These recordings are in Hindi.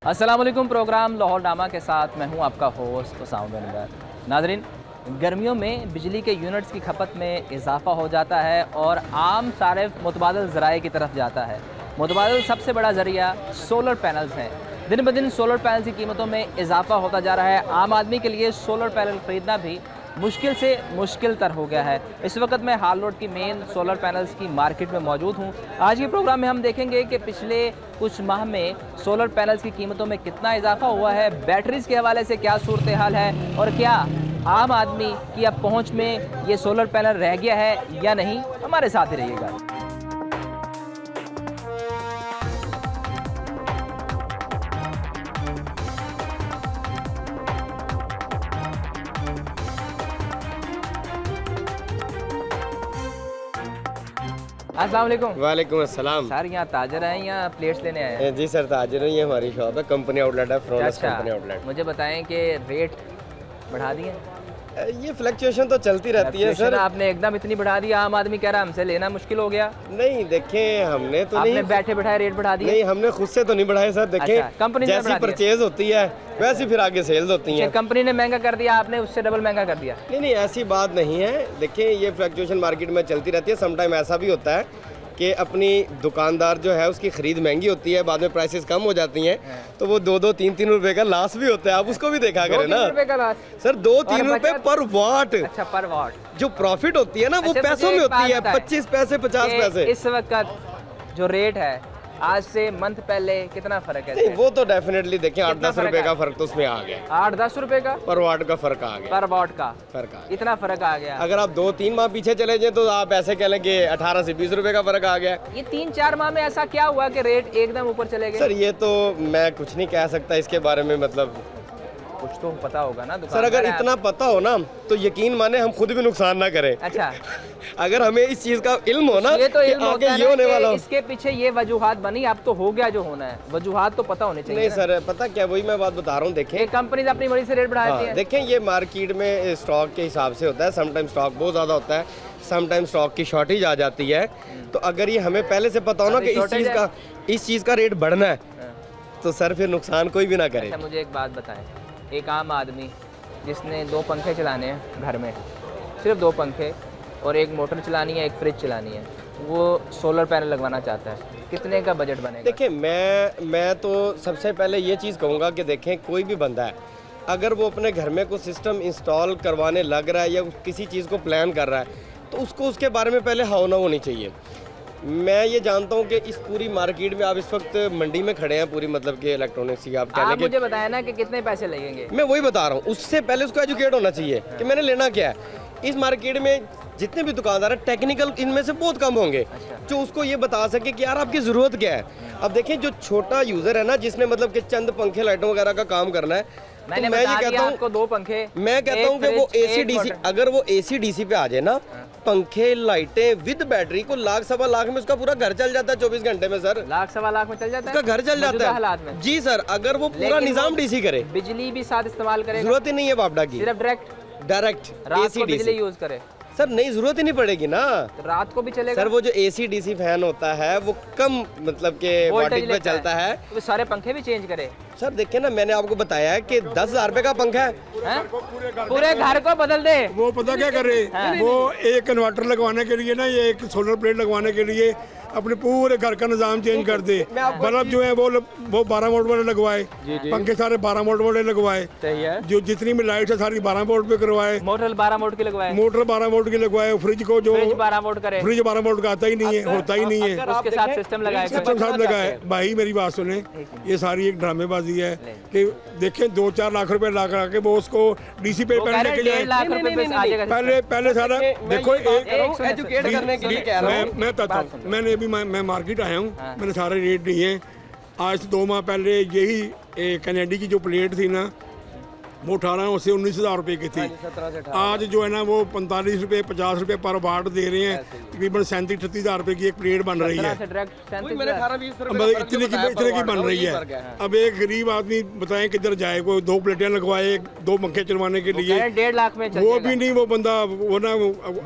अस्सलाम वालेकुम। प्रोग्राम लाहौर नामा के साथ मैं हूं आपका होस्ट उसामा बेनगर। नाज़रीन, गर्मियों में बिजली के यूनिट्स की खपत में इजाफा हो जाता है और आम सारिफ मुतबादल ज़राए की तरफ जाता है। मुतबादल सबसे बड़ा ज़रिया सोलर पैनल्स हैं। दिन ब दिन सोलर पैनल की कीमतों में इजाफा होता जा रहा है। आम आदमी के लिए सोलर पैनल ख़रीदना भी मुश्किल से मुश्किल तर हो गया है। इस वक्त मैं हाल रोड की मेन सोलर पैनल्स की मार्केट में मौजूद हूँ। आज के प्रोग्राम में हम देखेंगे कि पिछले कुछ माह में सोलर पैनल्स की कीमतों में कितना इजाफा हुआ है, बैटरीज के हवाले से क्या सूरत हाल है और क्या आम आदमी की अब पहुँच में ये सोलर पैनल रह गया है या नहीं। हमारे साथ ही रहिएगा। अस्सलाम वालेकुम। वालेकुम अस्सलाम। सर, यहाँ ताजर हैं या प्लेट्स लेने आए हैं? जी सर, ताजर है, ये हमारी शॉप है, कंपनी आउटलेट है, फ्रोनस अच्छा, कंपनी आउटलेट। मुझे बताएं कि रेट बढ़ा दिए? ये फ्लक्चुएशन तो चलती रहती है सर। आपने एकदम इतनी बढ़ा दी, आम आदमी कह रहा हमसे लेना मुश्किल हो गया। नहीं देखें, हमने तो आपने नहीं बैठे बैठाए रेट बढ़ा दिए? नहीं, हमने खुद से तो नहीं बढ़ाए सर। देखें, अच्छा, कंपनी ने जैसी बढ़ा दिया। परचेज होती है वैसी फिर आगे सेल्स होती हैं। कंपनी ने महंगा कर दिया, आपने उससे डबल महंगा कर दिया? नहीं, ऐसी बात नहीं है। देखें, ये फ्लक्चुएशन मार्केट में चलती रहती है। समटाइम ऐसा भी होता है कि अपनी दुकानदार जो है उसकी खरीद महंगी होती है, बाद में प्राइसेस कम हो जाती हैं, तो वो 2-3 रुपए का लॉस भी होता है। आप उसको भी देखा करें ना सर, 2-3 रुपए पर वाट। अच्छा, पर वाट जो प्रॉफिट होती है ना वो अच्छा, पैसों में होती है, 25 पैसे 50 कि पैसे। इस वक्त जो रेट है आज से मंथ पहले कितना फर्क है? नहीं, वो तो डेफिनेटली देखें, 8-10 फर्क रुपए है? का फर्क तो उसमें आ गया। 8-10 रुपए का पर वाट का फर्क आ गया। पर वाट का फर्क आ गया। इतना फर्क आ गया? अगर आप 2-3 माह पीछे चले जाए तो आप ऐसे कह लें कि 18 से 20 रुपए का फर्क आ गया। ये 3-4 माह में ऐसा क्या हुआ कि रेट एकदम ऊपर चले गए? सर, ये तो मैं कुछ नहीं कह सकता इसके बारे में। मतलब कुछ तो पता होगा ना सर, अगर इतना पता हो ना तो यकीन माने हम खुद भी नुकसान ना करें। अच्छा, अगर हमें इस चीज का इल्म हो ना ये तो कि इल्म आगे होता है ये ना होने कि वाला हो। इसके पीछे ये वजूहात बनी, अब तो हो गया जो होना है। वजूहात तो पता होने चाहिए नहीं ना। सर, पता क्या, वही मैं बात बता रहा हूँ। देखें, ये कंपनी अपनी मर्जी से रेट बढ़ाती है। देखें, ये मार्केट में स्टॉक के हिसाब से होता है। समटाइम स्टॉक बहुत ज़्यादा होता है, समटाइम स्टॉक की शॉर्टेज आ जाती है। तो अगर ये हमें पहले से पता हो ना कि इस चीज़ का रेट बढ़ना है, तो सर फिर नुकसान कोई भी ना करे। अच्छा, मुझे एक बात बताएं, एक आम आदमी जिसने 2 पंखे चलाने हैं घर में, सिर्फ 2 पंखे और एक मोटर चलानी है, एक फ्रिज चलानी है, वो सोलर पैनल लगवाना चाहता है, कितने का बजट बनेगा? देखिए, मैं तो सबसे पहले ये चीज़ कहूँगा कि देखें, कोई भी बंदा है अगर वो अपने घर में कोई सिस्टम इंस्टॉल करवाने लग रहा है या किसी चीज़ को प्लान कर रहा है तो उसको उसके बारे में पहले हाँ ना होनी चाहिए। मैं ये जानता हूँ कि इस पूरी मार्केट में आप इस वक्त मंडी में खड़े हैं, पूरी मतलब कि इलेक्ट्रॉनिक्स की आप कहने के, मुझे बताया ना कि कितने पैसे लगेंगे। मैं वही बता रहा हूँ। उससे पहले उसको एजुकेट होना चाहिए कि मैंने लेना क्या है। इस मार्केट में जितने भी दुकानदार हैं, टेक्निकल इनमें से बहुत कम होंगे जो उसको ये बता सके कि यार आपकी ज़रूरत क्या है। अब देखें, जो छोटा यूज़र है ना, जिसने मतलब कि चंद पंखे लाइटों वगैरह का काम करना है, तो मैं ये कहता हूँ आपको 2 पंखे, मैं कहता हूँ कि वो AC/DC, अगर वो AC/DC पे आ जाए ना, पंखे लाइटें विद बैटरी को 1-1.25 लाख में उसका पूरा घर चल जाता है 24 घंटे में सर। 1-1.25 में चल जाता है, उसका घर चल जाता है हालात में। जी सर, अगर वो पूरा निजाम DC करे, बिजली भी साथ इस्तेमाल करे, जरूरत ही नहीं है बापडा की, सिर्फ डायरेक्ट AC/DC बिजली यूज करे सर, नहीं जरूरत ही नहीं पड़ेगी ना, रात को भी चलेगा सर। वो जो AC/DC फैन होता है वो कम मतलब के वोल्टेज पे चलता है, तो सारे पंखे भी चेंज करे सर। देखिए ना, मैंने आपको बताया है कि 10,000 रुपए का पंखा है, पूरे घर को बदल दे। वो पता क्या कर रहे, वो एक इन्वर्टर लगवाने के लिए ना, ये एक सोलर प्लेट लगवाने के लिए अपने पूरे घर का निजाम चेंज कर दे। बल्ब जो है वो 12 वोल्ट वाले लगवाए, पंखे सारे 12 वोल्ट वाले लगवाए, जो जितनी भी लाइट है सारी 12 वोल्ट पे करवाए, मोटर 12 वोल्ट की लगवाए, मोटर 12 वोल्ट की लगवाए, फ्रिज को जो 12 वोल्ट करे, फ्रिज 12 वोल्ट का आता ही नहीं है, होता ही नहीं है, उसके साथ सिस्टम लगाए, सिस्टम साथ लगाए। भाई मेरी बात सुने, ये सारी एक ड्रामेबाजी है कि देखें 2-4 लाख रुपए लगा के वो उसको DC पे पहले लेके जाए। 1.5 लाख रुपए पे आ जाएगा। पहले सारा देखो, एजुकेट करने के लिए कह रहा हूँ। मैं बताता हूँ, मैंने अभी मैं मार्केट आया हूँ, मैंने सारे रेट नहीं है। आज से 2 माह पहले यही कैनेडी की जो प्लेट थी ना, वो 18 से 19,000 रुपए की थी। आज जो है ना वो 45 रुपए 50 रुपए पर वाट दे रहे हैं, तकरीबन 37-38 रुपए की एक प्लेट बन रही है। इतने की बन रही है। अब एक गरीब आदमी बताएं किधर जाए, कोई 2 प्लेटें लगवाए, 2 पंखे चलवाने के लिए 1.5 लाख में वो भी नहीं, वो बंदा वो ना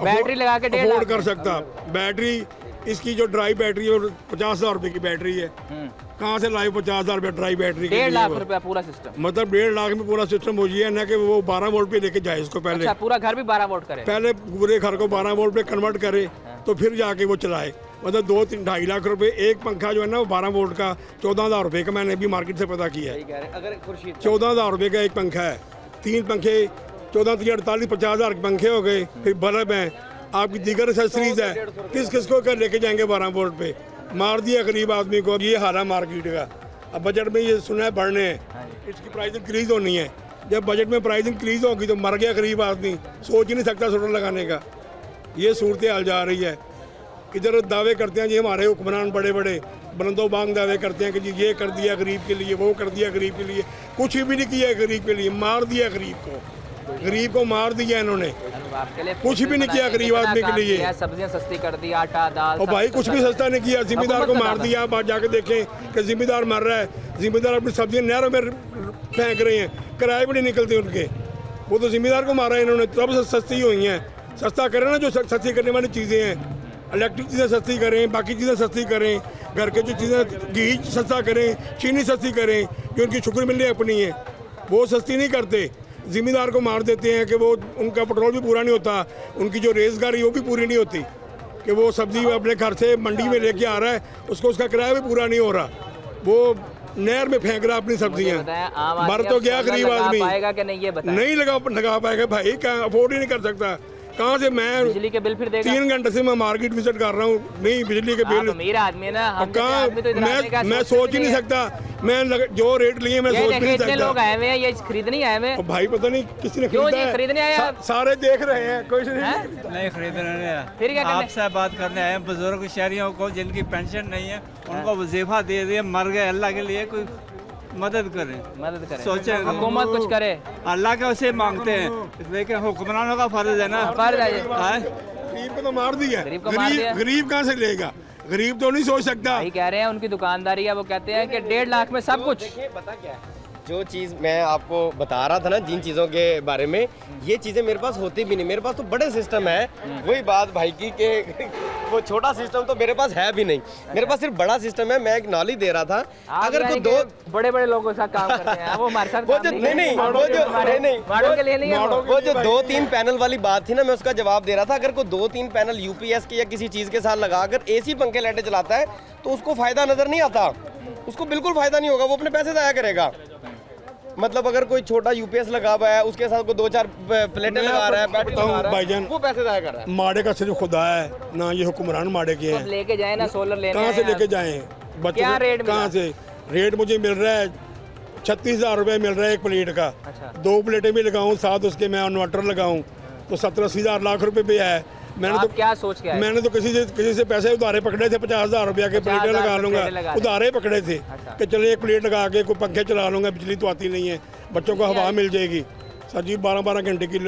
बैटरी लगा के अफोर्ड कर सकता। बैटरी इसकी जो ड्राई बैटरी है 50,000 रुपये की बैटरी है। कहाँ से लाए 50,000 रुपये ड्राई बैटरी के 1.5 लिए लाख वो? रुपया पूरा सिस्टम। मतलब 1.5 लाख में पूरा सिस्टम हो गया ना कि वो 12 वोल्ट पे लेके जाए इसको पहले। अच्छा, पूरा घर भी 12 वोल्ट करे। पहले पूरे घर को 12 वोल्ट पे कन्वर्ट करे तो फिर जाके वो चलाए। मतलब 2-2.5 लाख रुपए एक पंखा जो है ना वो 12 वोल्ट का 14,000 रुपये का मैंने अभी मार्केट से पता किया है। अगर खुर्शीद 14,000 रुपये का एक पंखा है, 3 पंखे 14 3 48 50,000 के पंखे हो गए, फिर बल्ब हैं, आपकी दीगर एक्सेसरीज है, किस को कर लेके जाएंगे 12 वोल्ट पे? मार दिया गरीब आदमी को। ये हाल है मार्केट का। अब बजट में ये सुना है बढ़ने हैं, इसकी प्राइस इंक्रीज होनी है। जब बजट में प्राइस इंक्रीज होगी तो मर गया गरीब आदमी, सोच ही नहीं सकता सोलर लगाने का। ये सूरत हाल जा रही है। इधर दावे करते हैं जी हमारे हुक्मरान बड़े बड़े बुलंदो बांग दावे करते हैं कि जी ये कर दिया गरीब के लिए, वो कर दिया गरीब के लिए। कुछ भी नहीं किया गरीब के लिए, मार दिया गरीब को मार दिया इन्होंने। कुछ भी नहीं किया गरीब आदमी के लिए। सब्जियां सस्ती कर दी, आटा दाल। और भाई कुछ भी सस्ता नहीं किया, जिम्मेदार को मार दिया। आप जाके देखें कि जिम्मेदार मर रहा है, जिम्मेदार अपनी सब्जियां नहरों में फेंक रहे हैं, किराए भी नहीं निकलते उनके। वो तो जिम्मेदार को मारा है इन्होंने, तब सस्ती हुई हैं। सस्ता करें ना, जो सस्ती करने वाली चीज़ें हैं, इलेक्ट्रिक चीज़ें सस्ती करें, बाकी चीज़ें सस्ती करें, घर के जो चीज़ें घी सस्ता करें, चीनी सस्ती करें, जो उनकी शुक्र मिलनी अपनी है, वो सस्ती नहीं करते। ज़िम्मेदार को मार देते हैं कि वो उनका पेट्रोल भी पूरा नहीं होता, उनकी जो रोज़गारी वो भी पूरी नहीं होती, कि वो सब्ज़ी अपने घर से मंडी में लेके आ रहा है, उसका किराया भी पूरा नहीं हो रहा, वो नहर में फेंक रहा अपनी सब्जियाँ। मर तो गया गरीब आदमी। नहीं लगा पाएगा भाई, क्या अफोर्ड ही नहीं कर सकता। कहाँ से मैं बिजली के बिल फिर देगा? 3 घंटे से मैं मार्केट विजिट कर रहा हूँ, नहीं बिजली के बिल। अमीर आदमी है ना, हम कहाँ मैं सोच ही नहीं सकता। मैं जो रेट लिए मैं सोच भी नहीं सकता। लोग आए हुए हैं, ये खरीदने आए हुए हैं। भाई पता नहीं किसी ने क्यों खरीदा जी खरीदने आए आप? सारे देख रहे हैं, कोई नहीं खरीदने आया। फिर क्या करने? आपसे बात करने आए हैं। बुजुर्ग शहरियों को जिनकी पेंशन नहीं है उनको वजीफा दे दिए, मर गए, अल्लाह के लिए कोई मदद करें। सोचे हुकूमत कुछ करे, अल्लाह के उसे मांगते हैं, लेकिन हुक्मरानों का फर्ज है ना। फर्ज है। गरीब को तो मार दिया। गरीब को मार दिया। गरीब कहाँ से लेगा? गरीब तो नहीं सोच सकता। वही कह रहे हैं, उनकी दुकानदारी है, वो कहते हैं कि 1.5 लाख में सब कुछ। पता क्या है, जो चीज़ मैं आपको बता रहा था ना, जिन चीज़ों के बारे में, ये चीज़ें मेरे पास होती भी नहीं। मेरे पास तो बड़े सिस्टम है। वही बात भाई की कि वो छोटा सिस्टम तो मेरे पास है भी नहीं, मेरे पास सिर्फ बड़ा सिस्टम है। मैं एक नॉलेज दे रहा था, अगर कोई 2 बड़े लोगों के साथ काम करते हैं, वो हमारे साथ वो जो नहीं माड़ों के लिए नहीं है वो जो 2-3 पैनल वाली बात थी ना, मैं उसका जवाब दे रहा था। अगर कोई 2-3 पैनल यूपीएस के या किसी चीज़ के साथ लगाकर एसी पंखे लाइटें चलाता है तो उसको फायदा नजर नहीं आता, उसको बिल्कुल फायदा नहीं होगा, वो अपने पैसे ज़ाया करेगा। मतलब अगर कोई छोटा यूपीएस लगा हुआ है, उसके साथ कोई 2-4 प्लेटें लगा रहा है, बैटरी लगा रहा है, भाईजान, वो पैसे ज़ाया कर रहा है। माड़े का सिर्फ खुदा है ना, ये हुक्मरान माड़े के हैं। लेके जाए ना सोलर लेने, कहाँ से लेके जाएं क्या रेट बच्चों? कहाँ से रेट मुझे मिल रहा है 36,000 रुपये मिल रहा है एक प्लेट का। अच्छा। 2 प्लेटें भी लगाऊं, साथ उसके मैं इन्वर्टर लगाऊं तो 70-80,000 लाख रुपए पे है। मैंने तो क्या सोच के आए? मैंने तो किसी से पैसे उधारे पकड़े थे, 50,000 रुपया के प्लेटें लगा लूंगा, उधारे पकड़े थे कि चले एक प्लेट लगा के कोई पंखे चला लूंगा, बिजली तो आती नहीं है, बच्चों को हवा मिल जाएगी। सर जी 12-12 घंटे की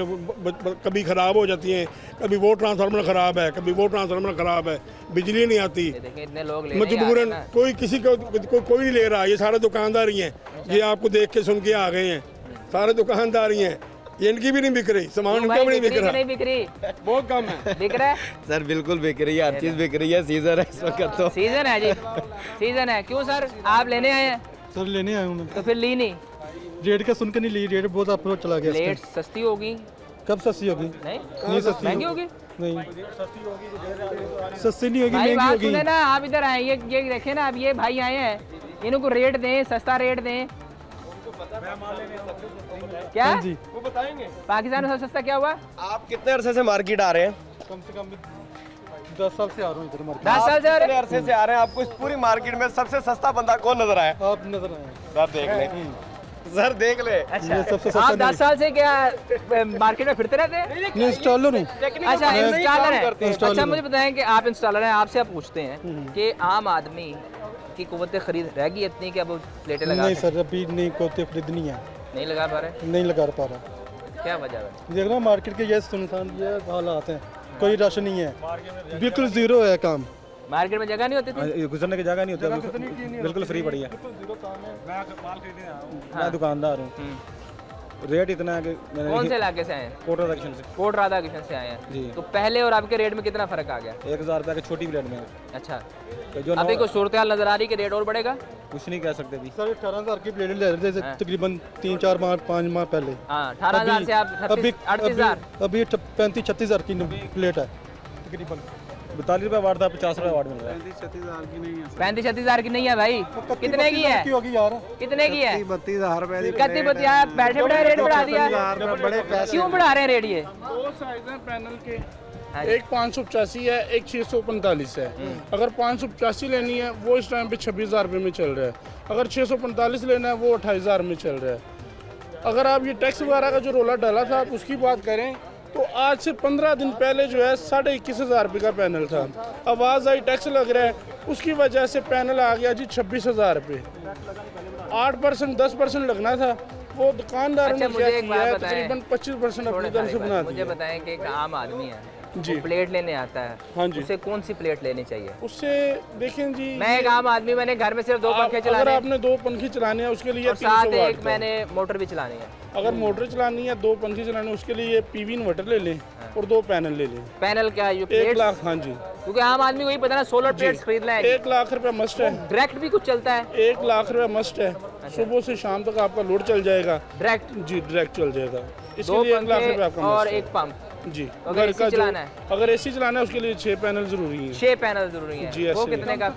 कभी ख़राब हो जाती हैं, कभी वो ट्रांसफार्मर ख़राब है, कभी वो ट्रांसफार्मर ख़राब है, बिजली नहीं आती। इतने लोग मजबूरन कोई किसी को कोई नहीं ले रहा, ये सारे दुकानदार ही हैं। ये आपको देख के सुन के आ गए हैं, सारे दुकानदार ही हैं। इनकी भी नहीं बिक रही, सामान उनका भी नहीं बिक रहा, नहीं बिक रही, बहुत कम है। बिक रहा है सर बिल्कुल बिक रही है, हर चीज़ बिक रही है। सीजन है इस वक्त तो। सीजन है जी, सीजन है। क्यों सर आप लेने आए हैं? सर लेने आया हूँ मैं, तो फिर ली नहीं? रेट का सुन के नहीं ली, रेट बहुत अप्रोच चला गया। प्लेट सस्ती होगी? कब सस्ती होगी? नहीं सस्ती महंगी होगी। नहीं सस्ती नहीं होगी, भाई महंगी बात होगी। सुने ना, आप इधर आए, ये देखे ना, अब ये भाई आए हैं, इनको रेट दें, सस्ता रेट दें। क्या हाँ जी, वो बताएंगे पाकिस्तान में सबसे सस्ता क्या हुआ? आप कितने अरसे से मार्केट आ रहे हैं? कम से कम 10 साल से आ रहा हूँ इधर मार्केट। 10 साल से आ रहे कितने अरसे से आ रहे हैं? आपको इस पूरी मार्केट में सबसे सस्ता बंदा कौन नजर आया? आप नजर आए सर देख ले, सर देख ले। अच्छा, ये सबसे सस्ता आप 10 साल से क्या मार्केट में फिरते रहते हैं? नहीं, इंस्टॉलर हूँ। अच्छा इंस्टॉलर है। अच्छा मुझे बताएं कि आप इंस्टॉलर हैं, आपसे आप पूछते हैं कि आम आदमी की कुव्वत खरीद रह गई इतनी कि अब वो प्लेटें लगा नहीं सर, अभी नहीं कोते खरीदनी है, नहीं लगा पा रहे? नहीं लगा पा रहा। क्या वजह है? देख रहा मार्केट के ये सुनसान ये हालात हैं, कोई रश नहीं है, बिल्कुल जीरो है काम। मार्केट में जगह नहीं होती थी? गुजरने की जगह नहीं होती, बिल्कुल फ्री पड़ी है। मैं दुकानदार हूँ, रेट इतना है कि कौन से इलाके से आए हैं? कोट राधा से कोट राधा किशन से आए हैं जी। तो पहले और आपके रेट में कितना फर्क आ गया? 1000 रुपये की छोटी प्लेट में अच्छा, तो जो अभी को सूरत हाल नजर आ रही कि रेट और बढ़ेगा? कुछ नहीं कह सकते अभी। सर 18000 की प्लेट ले रहे थे तकरीबन 3-4 माह 5 माह पहले। हाँ, 18000 से आप 38,000 अभी 35-36 की प्लेट है तकरीबन। 42 रुपये वाट था, 50 रुपये वाट मिल रहा है। 35-36,000 की नहीं है भाई, कितने की है? होगी यार, कितने की है? 32,000 रुपए की कत्ती बत्ती आप बैठे बैठे रेट बढ़ा दिया, बड़े पैसे क्यों बढ़ा रहे हैं रेट ये? दो साइज हैं पैनल के, हाँ जी। एक 585 है, एक 645 है। अगर 585 लेनी है वो इस टाइम पे 26,000 रुपये में चल रहा है। अगर 645 लेना है वो 28,000 में चल रहा है। अगर आप ये टैक्स वगैरह का जो रोला डाला था आप उसकी बात करें तो आज से 15 दिन पहले जो है 21,500 रुपये का पैनल था। आवाज़ आई टैक्स लग रहा है, उसकी वजह से पैनल आ गया जी 26,000 रुपये। 8% 10% लगना था, वो दुकानदार अच्छा, ने मुझे क्या एक किया बात है, बताएं। तकरीबन 25% अपनी तरफ से बना मुझे दिया। बताएं कि एक आम आदमी है जी। वो प्लेट लेने आता है, हाँ जी। उसे कौन सी प्लेट लेनी चाहिए? उससे देखें जी, मैं एक आम आदमी, मैंने घर में सिर्फ 2 पंखे अगर चलाने हैं आपने 2 पंखे चलाने हैं उसके लिए और 300 साथ वाट एक का। मैंने मोटर भी चलानी है। अगर मोटर चलानी है 2 पंखे चलाने उसके लिए पीवी इन्वर्टर ले लें और 2 पैनल ले लें। पैनल क्या है? 1 प्लेट, लाख, हाँ जी, क्योंकि आम आदमी को ही पता ना सोलर प्लेट्स खरीदना है, 1 लाख रुपया मस्ट है। डायरेक्ट भी कुछ चलता है 1 लाख रुपया मस्ट है। सुबह से शाम तक आपका लोड चल जाएगा डायरेक्ट, जी, डायरेक्ट चल जाएगा। 2 इसके लिए 1 लाख रुपया पंखे आपका और मस्ट है। 1 पंप। जी, अगर घर AC का जो- चलाना है? अगर एसी चलाना है उसके लिए 6 पैनल जरूरी है। 6 पैनल जरूरी है। जी, वो ऐसे कितने का?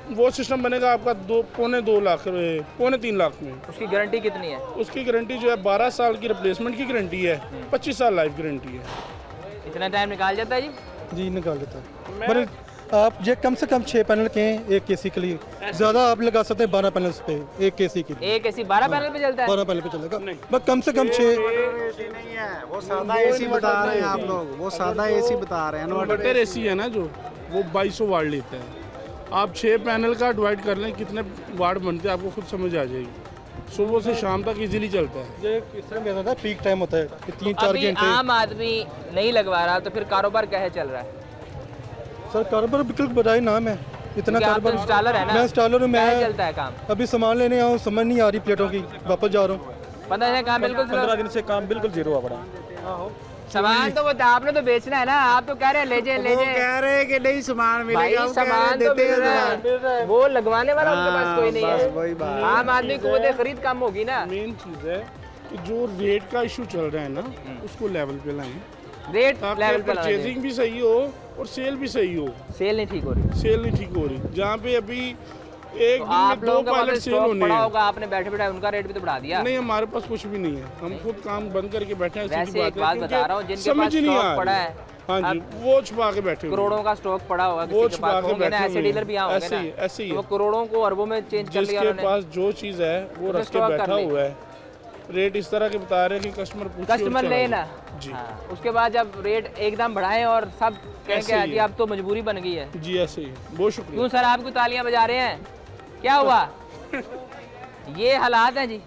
वो सिस्टम बनेगा आपका 2.25 लाख, 2.25 लाख में। उसकी गारंटी कितनी है? उसकी गारंटी जो है 12 साल की रिप्लेसमेंट की गारंटी है, 25 साल लाइफ गारंटी है। इतना टाइम निकाल जाता है जी? जी निकाल देता है। पर आप ये कम से कम 6 पैनल के हैं एक केसी के लिए, ज़्यादा आप लगा सकते हैं 12 पैनल पे एक केसी के लिए। एक ऐसी 12 पैनल पे चलता है? 12 पैनल पे चलेगा, बस कम से कम 6। नहीं है, वो सादा एसी बता रहे हैं आप लोग, वो सादा एसी बता रहे हैं। इन्वर्टर एसी है ना जो, वो 2200 वाट लेता है। आप 6 पैनल का डिवाइड कर लें कितने वाट बनते हैं आपको खुद समझ आ जाएगी। सुबह से शाम तक इजीली चलता है। ये इस तरह में होता है, पीक टाइम होता है कि 3-4 अभी घंटे। आम आदमी नहीं लगवा रहा तो फिर कारोबार कैसे चल रहा है? सर कारोबार बिल्कुल बड़ा ही नाम है, इतना क्योंकि आप तो कारोबार। इंस्टॉलर है ना? मैं इंस्टॉलर हूँ, कैसे मैं चलता है काम? अभी सामान लेने आऊँ, समझ नहीं आ रही प्लेटों की, वापस जा रहा हूँ। पता है काम बिल्कुल 15 दिन से काम बिल्कुल जीरो आ पड़ा। सामान तो वो आपने तो बेचना है ना, आप तो कह रहे हैं ले जाए ले वो जाए। कह रहे हैं कि नहीं सामान भाई मिलेगा, वो कह रहे हैं सामान तो देते मिल हैं रहा सामान। है, वो लगवाने वाला उनके पास कोई नहीं बस वही है। बात। आम आदमी को वो खरीद कम होगी ना। मेन चीज़ है कि जो रेट का इशू चल रहा है ना उसको लेवल पे लाएं, रेट ताकि लेवल पे लाना चाहिए। परचेजिंग भी सही हो और सेल भी सही हो। सेल नहीं ठीक हो रही सेल नहीं ठीक हो रही, जहाँ पे अभी एक तो दिन आप में 2 लोगों का पायलट मतलब सेल स्टॉक होने पड़ा हैं। होगा, आपने बैठे बैठे उनका रेट भी तो बढ़ा दिया। नहीं, हमारे पास कुछ भी नहीं है, हम खुद काम बंद करके बैठे हैं। वैसे सीधी एक बात है, बता रहा हूँ, क्योंकि जिनके समझ पास ही नहीं स्टॉक आ पड़ा रही। है, हाँ जी, वो छुपा के बैठे हुए हैं। करोड़ों का स्टॉक पड़ा होगा वो किसी के छुपा पास, के होंगे ना बैठे ऐसे हुए डीलर भी यहाँ हैं। होंगे ऐसे ही ना, ऐसे ही तो वो है। करोड़ों को अरबों में चेंज कर लिया जिसके उन्होंने। पास जो चीज़ है वो उसे रख के स्टॉक कर बैठा ली। हुआ है। रेट इस तरह के बता रहे हैं कि कस्टमर पूछे और कस्टमर ले चलाए। ना। जी हाँ, उसके बाद जब रेट एकदम बढ़ाएं और सब कहें ऐसे कि ही जी है। अब तो मजबूरी बन गई है। जी, ऐसे ही। बहुत शुक्रिया। क्यों सर आपको तालियां बजा रहे हैं, क्या हुआ? ये हालात हैं जी,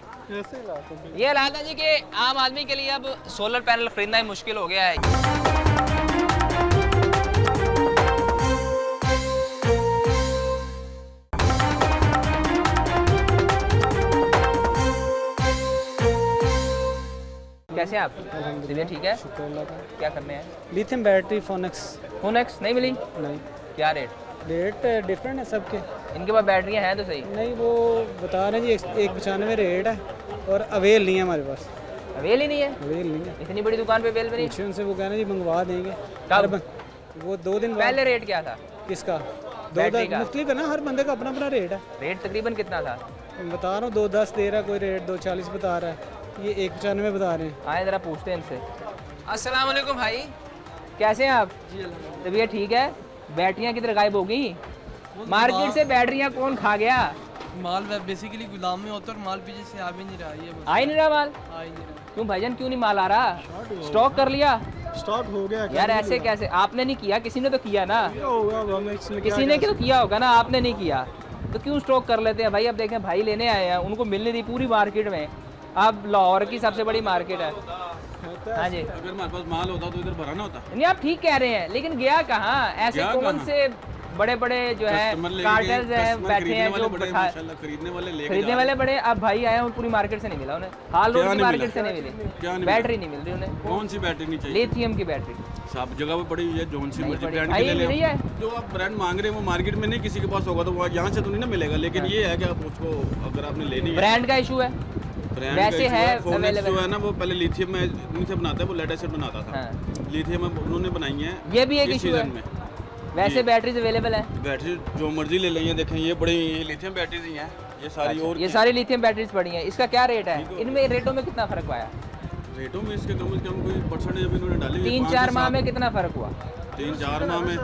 ये हालात हैं जी कि आम आदमी के लिए अब सोलर पैनल खरीदना ही मुश्किल हो गया है। कैसे हैं आप? तबीयत ठीक है? क्या करने हैं? लिथियम बैटरी फोनेक्स फोनेक्स नहीं मिली? नहीं, क्या रेट? रेट डिफरेंट है सबके। इनके पास बैटरियां हैं तो सही। नहीं, वो बता रहे हैं जी 195 रेट है और अवेल नहीं है हमारे पास। अवेल ही नहीं है? अवेल नहीं है, इतनी बड़ी दुकान पे अवेल भी नहीं? पूछे उनसे, वो कहना जी मंगवा देंगे। कब? वो 2 दिन बाद। पहले रेट क्या था? किसका? बैटरी का? मुख्तलिफ है ना, हर बंदे का अपना अपना रेट है। रेट तकरीबन कितना था? मैं बता रहा हूँ 210 दे रहा है कोई, रेट 240 बता रहा है, ये 195 बता रहे हैं। आए ज़रा पूछते हैं इनसे। अस्सलाम वालेकुम भाई, कैसे हैं आप? तबीयत ठीक है? बैटरियाँ किधर गायब हो गई? मार्केट से बैटरियाँ कौन खा गया? माल बेसिकली गोदाम में होता है और माल पीछे से आ भी नहीं रहा है। आ ही नहीं रहा माल? आ ही नहीं रहा। क्यों भाईजान, क्यों नहीं माल आ रहा? स्टॉक कर लिया? स्टार्ट हो गया यार ऐसे कैसे? आपने नहीं किया, किसी ने तो किया ना। होगा किसी ने तो किया होगा ना, आपने नहीं किया तो क्यों स्टॉक कर लेते हैं भाई? अब देखें भाई लेने आए हैं, उनको मिलने दी पूरी मार्केट में। अब लाहौर की सबसे बड़ी मार्केट है। हाँ जी, अगर हमारे पास माल होता तो इधर भरा ना होता। नहीं आप ठीक कह रहे हैं, लेकिन गया कहाँ? ऐसे गया कौन कहाँ? से बड़े बड़े जो है कार्टेल्स हैं बैठे हैं जो खरीदने वाले खरीदने वाले बड़े। अब भाई आए हैं, पूरी मार्केट से नहीं मिला उन्हें, हाल रोड की मार्केट से नहीं मिली, बैटरी नहीं मिल रही उन्हें। कौन सी बैटरी नहीं चाहिए? लिथियम की बैटरी सब जगह पे पड़ी हुई है, जोन सी मर्जी ब्रांड भाई की ले मिल रही ले। है। जो आप ब्रांड मांग रहे हैं वो मार्केट में नहीं किसी के पास होगा, तो वो यहाँ से तो नहीं ना मिलेगा। लेकिन ये है कि आप उसको अगर आपने लेनी है, ब्रांड का इशू है, ब्रांड वैसे है अवेलेबल जो है ना, वो पहले लिथियम में इनसे बनाता है, वो लेड एसिड बनाता था, लिथियम में उन्होंने बनाई है। ये भी एक इशू है। वैसे बैटरीज अवेलेबल है, बैटरी जो मर्जी ले लेंगे। देखें ये बड़ी लिथियम बैटरीज ही हैं ये सारी। और ये सारी लिथियम बैटरीज पड़ी हैं। इसका क्या रेट है? इनमें रेटों में कितना फर्क आया? रेटों में इसके कम से कम कोई परसेंटेज अभी इन्होंने डाली। 3-4 माह में कितना फर्क हुआ? 3-4 माह में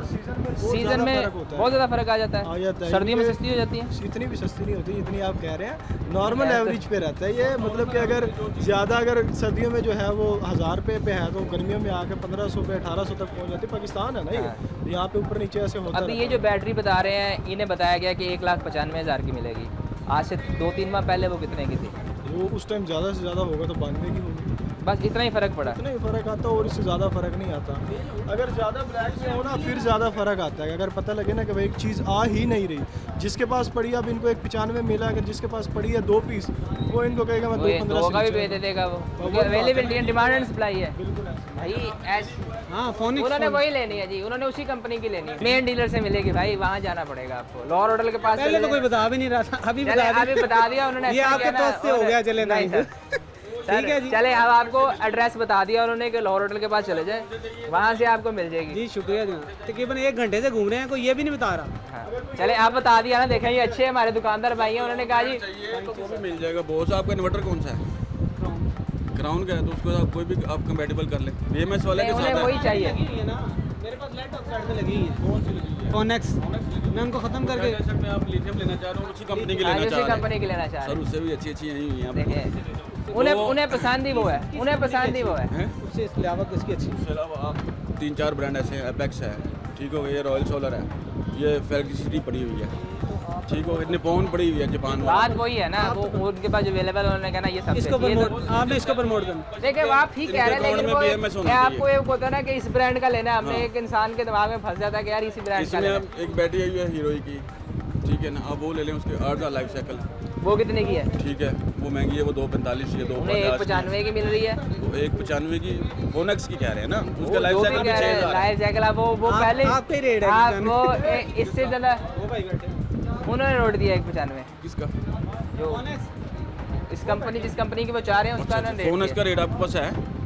सीजन में बहुत ज़्यादा फर्क आ जाता है। सर्दियों में सस्ती हो जाती है। इतनी भी सस्ती नहीं होती जितनी आप कह रहे हैं, नॉर्मल एवरेज पे रहता है ये। मतलब कि अगर ज़्यादा अगर सर्दियों में जो है वो 1000 रुपये पे है, तो गर्मियों में आके 1500 पे 1800 तक पहुंच जाती है। पाकिस्तान है ना ये, यहाँ पे ऊपर नीचे ऐसे होता है। अभी ये जो बैटरी बता रहे हैं, इन्हें बताया गया कि 1,95,000 की मिलेगी। आज से 2-3 माह पहले वो कितने की थी? वो उस टाइम ज़्यादा से ज़्यादा होगा तो 92 की होगी। बस इतना ही फ़र्क पड़ा, इतना ही फ़र्क आता है और इससे ज़्यादा फ़र्क नहीं आता। अगर ज़्यादा ब्लैक में हो ना फिर ज़्यादा फ़र्क आता है। अगर पता लगे ना कि भाई एक चीज़ आ ही नहीं रही, जिसके पास पड़ी अब इनको 195 मिला, अगर जिसके पास पड़ी है 2 पीस, वो इनको कहेगा मैं 215 का भी दे देगा वो। Availability and demand and supply है भाई। हाँ फोनिक्स उन्होंने वही लेनी है जी, उन्होंने उसी कंपनी की लेनी है। मेन डीलर से मिलेगी भाई, वहाँ जाना पड़ेगा आपको। लॉर होटल के पास पहले तो कोई बता भी नहीं रहा था, अभी बता दिया उन्होंने। ये आपके दोस्त से हो गया, चले नहीं सर। ठीक है जी, चले अब आपको एड्रेस बता दिया उन्होंने कि लाहौर होटल के पास चले जाए, वहाँ से आपको मिल जाएगी। जी शुक्रिया जी। तकरीबन 1 घंटे से घूम रहे हैं, कोई ये भी नहीं बता रहा। हाँ। चले आप बता दिया ना, देखें ये अच्छे हमारे दुकानदार भाई हैं, उन्होंने कहा जी तो वो भी मिल जाएगा। बॉस आपका इन्वर्टर कौन सा है? क्राउन का है, तो उसको आप कोई भी आप कंपैटिबल कर लें। BMS वाले के साथ वही चाहिए। मेरे पास लेड ऑक्साइड में लगी है। कौन सी लगी है? फोनेक्स। मैं उनको खत्म करके आप लिथियम लेना चाह रहे हो, उसी कंपनी की लेना चाह रहे हैं। कंपनी की लेना चाह रहे सर उससे भी अच्छी यही हुई हैं। देखें उन्हें पसंद ही वो है, उन्हें पसंद ही वो है। उससे इसके अलावा किसकी अच्छी? उसके अलावा आप 3-4 ब्रांड ऐसे हैं, एपेक्स है, ठीक हो गया, ये रॉयल सोलर है, ये फेलिसिटी पड़ी हुई है, ठीक हो, निपॉन पड़ी हुई है जापान में। बात वही है ना, वो उनके पास अवेलेबल, उन्होंने कहना ये सब इसको प्रमोट, आपने इसको प्रमोट करना। देखिए आप ठीक कह रहे हैं, लेकिन आपको एक होता है ना कि इस ब्रांड का लेना है। हमने एक इंसान के दिमाग में फंस जाता है कि यार इसी ब्रांड का लेना है। एक बैटरी आई है हीरो की, ठीक है ना, अब वो ले लें, उसके 8 का लाइफ साइकिल। वो कितने की है? ठीक है, वो महंगी है, वो 245 की, 195 की मिल रही है। 195 की फोनेक्स की कह रहे हैं ना, उसका लाइफ साइकिल भी 6000 लाइफ साइकिल वो पहले आपका ही रेट है। आप वो इससे ज़्यादा वो भाई बैठे उन्होंने रोड दिया 195। किसका? जो इस कंपनी, जिस कंपनी की वो चाह रहे हैं उसका रेट। फोनेक्स का रेट आपके पास है?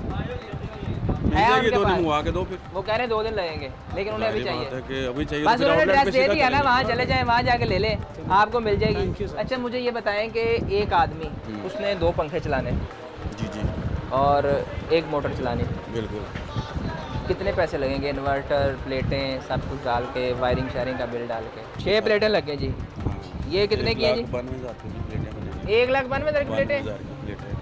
है दो दिन मंगवा के दो फिर। वो कह रहे हैं 2 दिन लगेंगे, लेकिन उन्हें अभी चाहिए। कि अभी चाहिए बस उन्होंने एड्रेस दे दिया ना, वहाँ चले जाएं, वहाँ जाके ले लें, आपको मिल जाएगी। अच्छा मुझे ये बताएं कि एक आदमी उसने 2 पंखे चलाने जी जी और 1 मोटर चलानी, बिल्कुल, कितने पैसे लगेंगे? इन्वर्टर, प्लेटें, सब कुछ डाल के, वायरिंग शायरिंग का बिल डाल के 6 प्लेटें लग गई जी। ये कितने की है जी? 1,92,000 की प्लेटें